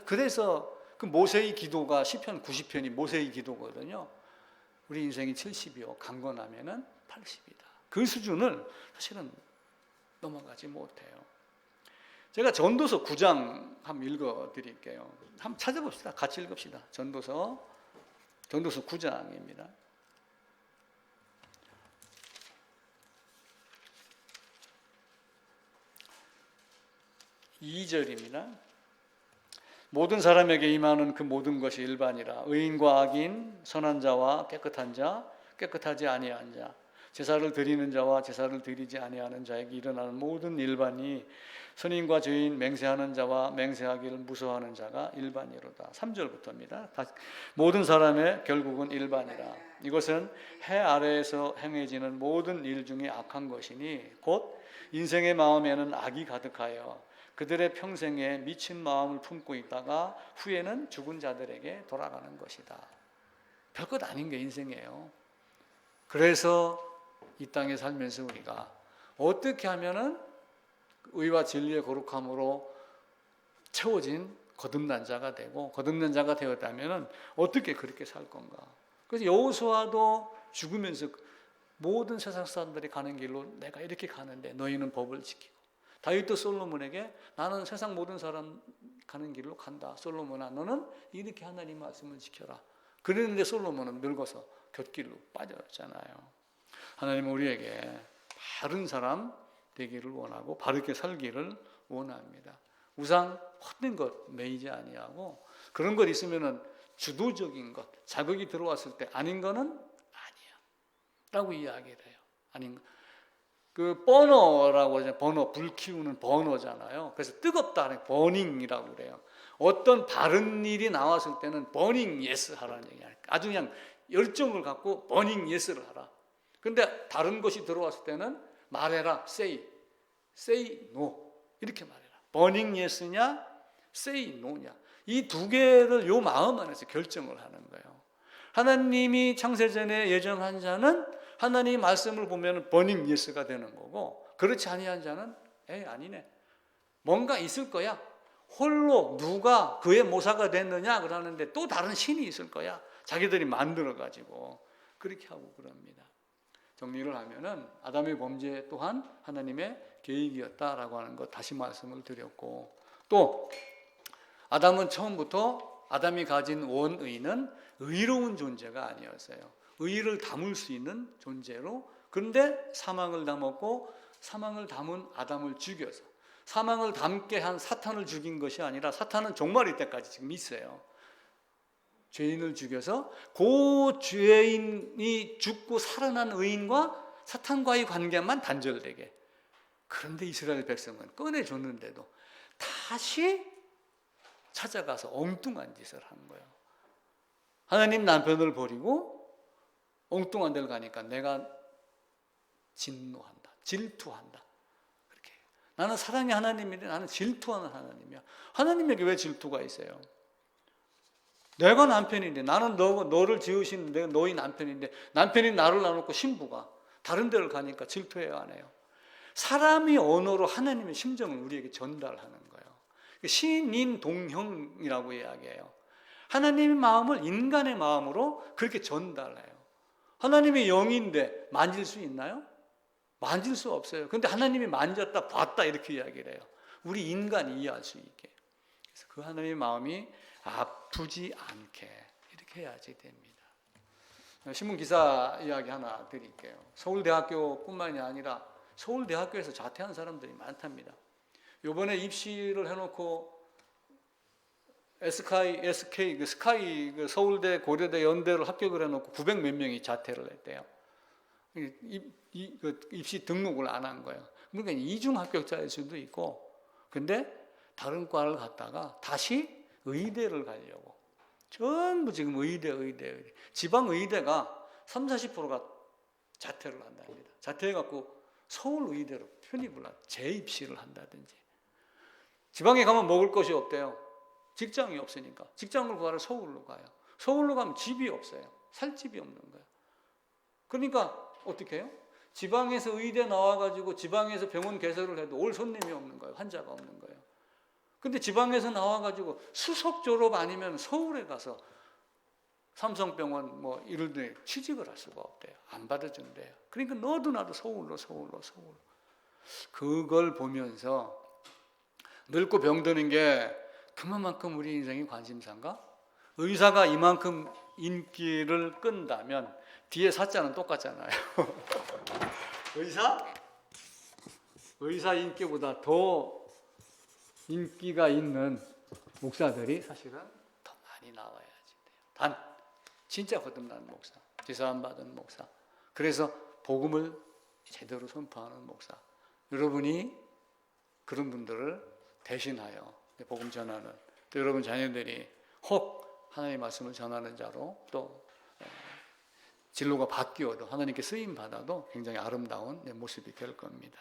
그래서 그 모세의 기도가 시편 90편이 모세의 기도거든요. 우리 인생이 70이요. 강건하면은 80이다. 그 수준을 사실은 넘어가지 못해요. 제가 전도서 9장 한번 읽어드릴게요. 한번 찾아봅시다. 같이 읽읍시다. 전도서 9장입니다. 2절입니다. 모든 사람에게 임하는 그 모든 것이 일반이라. 의인과 악인, 선한 자와 깨끗한 자, 깨끗하지 아니한 자, 제사를 드리는 자와 제사를 드리지 아니하는 자에게 일어나는 모든 일반이 선인과 죄인, 맹세하는 자와 맹세하기를 무서워하는 자가 일반이로다. 3절부터입니다. 모든 사람의 결국은 일반이라. 이것은 해 아래에서 행해지는 모든 일 중에 악한 것이니 곧 인생의 마음에는 악이 가득하여 그들의 평생에 미친 마음을 품고 있다가 후에는 죽은 자들에게 돌아가는 것이다. 별것 아닌 게 인생이에요. 그래서 이 땅에 살면서 우리가 어떻게 하면은 의와 진리의 거룩함으로 채워진 거듭난 자가 되고, 거듭난 자가 되었다면은 어떻게 그렇게 살 건가? 그래서 여호수아도 죽으면서 모든 세상 사람들이 가는 길로 내가 이렇게 가는데 너희는 법을 지키고, 다윗도 솔로몬에게 나는 세상 모든 사람 가는 길로 간다. 솔로몬아, 너는 이렇게 하나님 말씀을 지켜라. 그랬는데 솔로몬은 늙어서 곁길로 빠졌잖아요. 하나님은 우리에게 바른 사람 되기를 원하고 바르게 살기를 원합니다. 우상 헛된 것 매이지 아니하고, 그런 것 있으면은 주도적인 것, 자극이 들어왔을 때 아닌 거는 아니야 라고 이야기를 해요. 아닌 그 버너라고 하잖아요. 버너, 불 키우는 버너잖아요. 그래서 뜨겁다, 버닝이라고 그래요. 어떤 바른 일이 나왔을 때는 버닝 예스 하라는 얘기야. 아주 그냥 열정을 갖고 버닝 예스를 하라. 근데 다른 것이 들어왔을 때는 말해라, say no 이렇게 말해라. 버닝 예스냐, say no냐. 이 두 개를 요 마음 안에서 결정을 하는 거예요. 하나님이 창세전에 예정한 자는 하나님 말씀을 보면 버닝 예스가 되는 거고, 그렇지 아니한 자는 아니네, 뭔가 있을 거야. 홀로 누가 그의 모사가 됐느냐 그러는데 또 다른 신이 있을 거야. 자기들이 만들어가지고 그렇게 하고 그럽니다. 정리를 하면은 아담의 범죄 또한 하나님의 계획이었다라고 하는 것 다시 말씀을 드렸고, 또 아담은 처음부터 아담이 가진 원의는 의로운 존재가 아니었어요. 의를 담을 수 있는 존재로, 그런데 사망을 담았고 사망을 담은 아담을 죽여서 사망을 담게 한 사탄을 죽인 것이 아니라, 사탄은 종말일 때까지 지금 있어요. 죄인을 죽여서 그 죄인이 죽고 살아난 의인과 사탄과의 관계만 단절되게. 그런데 이스라엘 백성은 꺼내줬는데도 다시 찾아가서 엉뚱한 짓을 한 거예요. 하나님 남편을 버리고 엉뚱한 데를 가니까 내가 진노한다, 질투한다. 그렇게. 나는 사랑의 하나님인데 나는 질투하는 하나님이야. 하나님에게 왜 질투가 있어요? 내가 남편인데, 나는 너를 지으신 내가 너희 남편인데, 남편이 나를 놔놓고 신부가 다른 데를 가니까 질투해요, 안 해요? 사람이 언어로 하나님의 심정을 우리에게 전달하는 거예요. 신인동형이라고 이야기해요. 하나님의 마음을 인간의 마음으로 그렇게 전달해요. 하나님의 영인데 만질 수 있나요? 만질 수 없어요. 그런데 하나님이 만졌다, 봤다 이렇게 이야기를 해요. 우리 인간이 이해할 수 있게. 그래서 그 하나님의 마음이 아프지 않게 이렇게 해야지 됩니다. 신문 기사 이야기 하나 드릴게요. 서울대학교뿐만이 아니라 서울대학교에서 자퇴한 사람들이 많답니다. 이번에 입시를 해놓고 SK 서울대, 고려대, 연대를 합격을 해놓고 900 몇 명이 자퇴를 했대요. 입시 등록을 안 한 거예요. 그러니까 이중 합격자일 수도 있고, 근데 다른 과를 갔다가 다시 의대를 가려고. 전부 지금 의대. 지방 의대가 30-40%가 자퇴를 한답니다. 자퇴해갖고 서울 의대로 편입을 재입시를 한다든지. 지방에 가면 먹을 것이 없대요. 직장이 없으니까. 직장을 구하러 서울로 가요. 서울로 가면 집이 없어요. 살 집이 없는 거예요. 그러니까 어떻게 해요? 지방에서 의대 나와가지고 지방에서 병원 개설을 해도 올 손님이 없는 거예요. 환자가 없는 거예요. 근데 지방에서 나와가지고 수석 졸업 아니면 서울에 가서 삼성병원 뭐 이런 데 취직을 할 수가 없대요. 안 받아준대요. 그러니까 너도 나도 서울로. 그걸 보면서 늙고 병드는 게 그만큼 우리 인생이 관심사인가? 의사가 이만큼 인기를 끈다면 뒤에 사자는 똑같잖아요. 의사 인기보다 더 인기가 있는 목사들이 사실은 더 많이 나와야지 돼요. 단 진짜 거듭난 목사, 제사함 받은 목사, 그래서 복음을 제대로 선포하는 목사, 여러분이 그런 분들을 대신하여 복음 전하는, 또 여러분 자녀들이 혹 하나님의 말씀을 전하는 자로 또 진로가 바뀌어도 하나님께 쓰임 받아도 굉장히 아름다운 모습이 될 겁니다.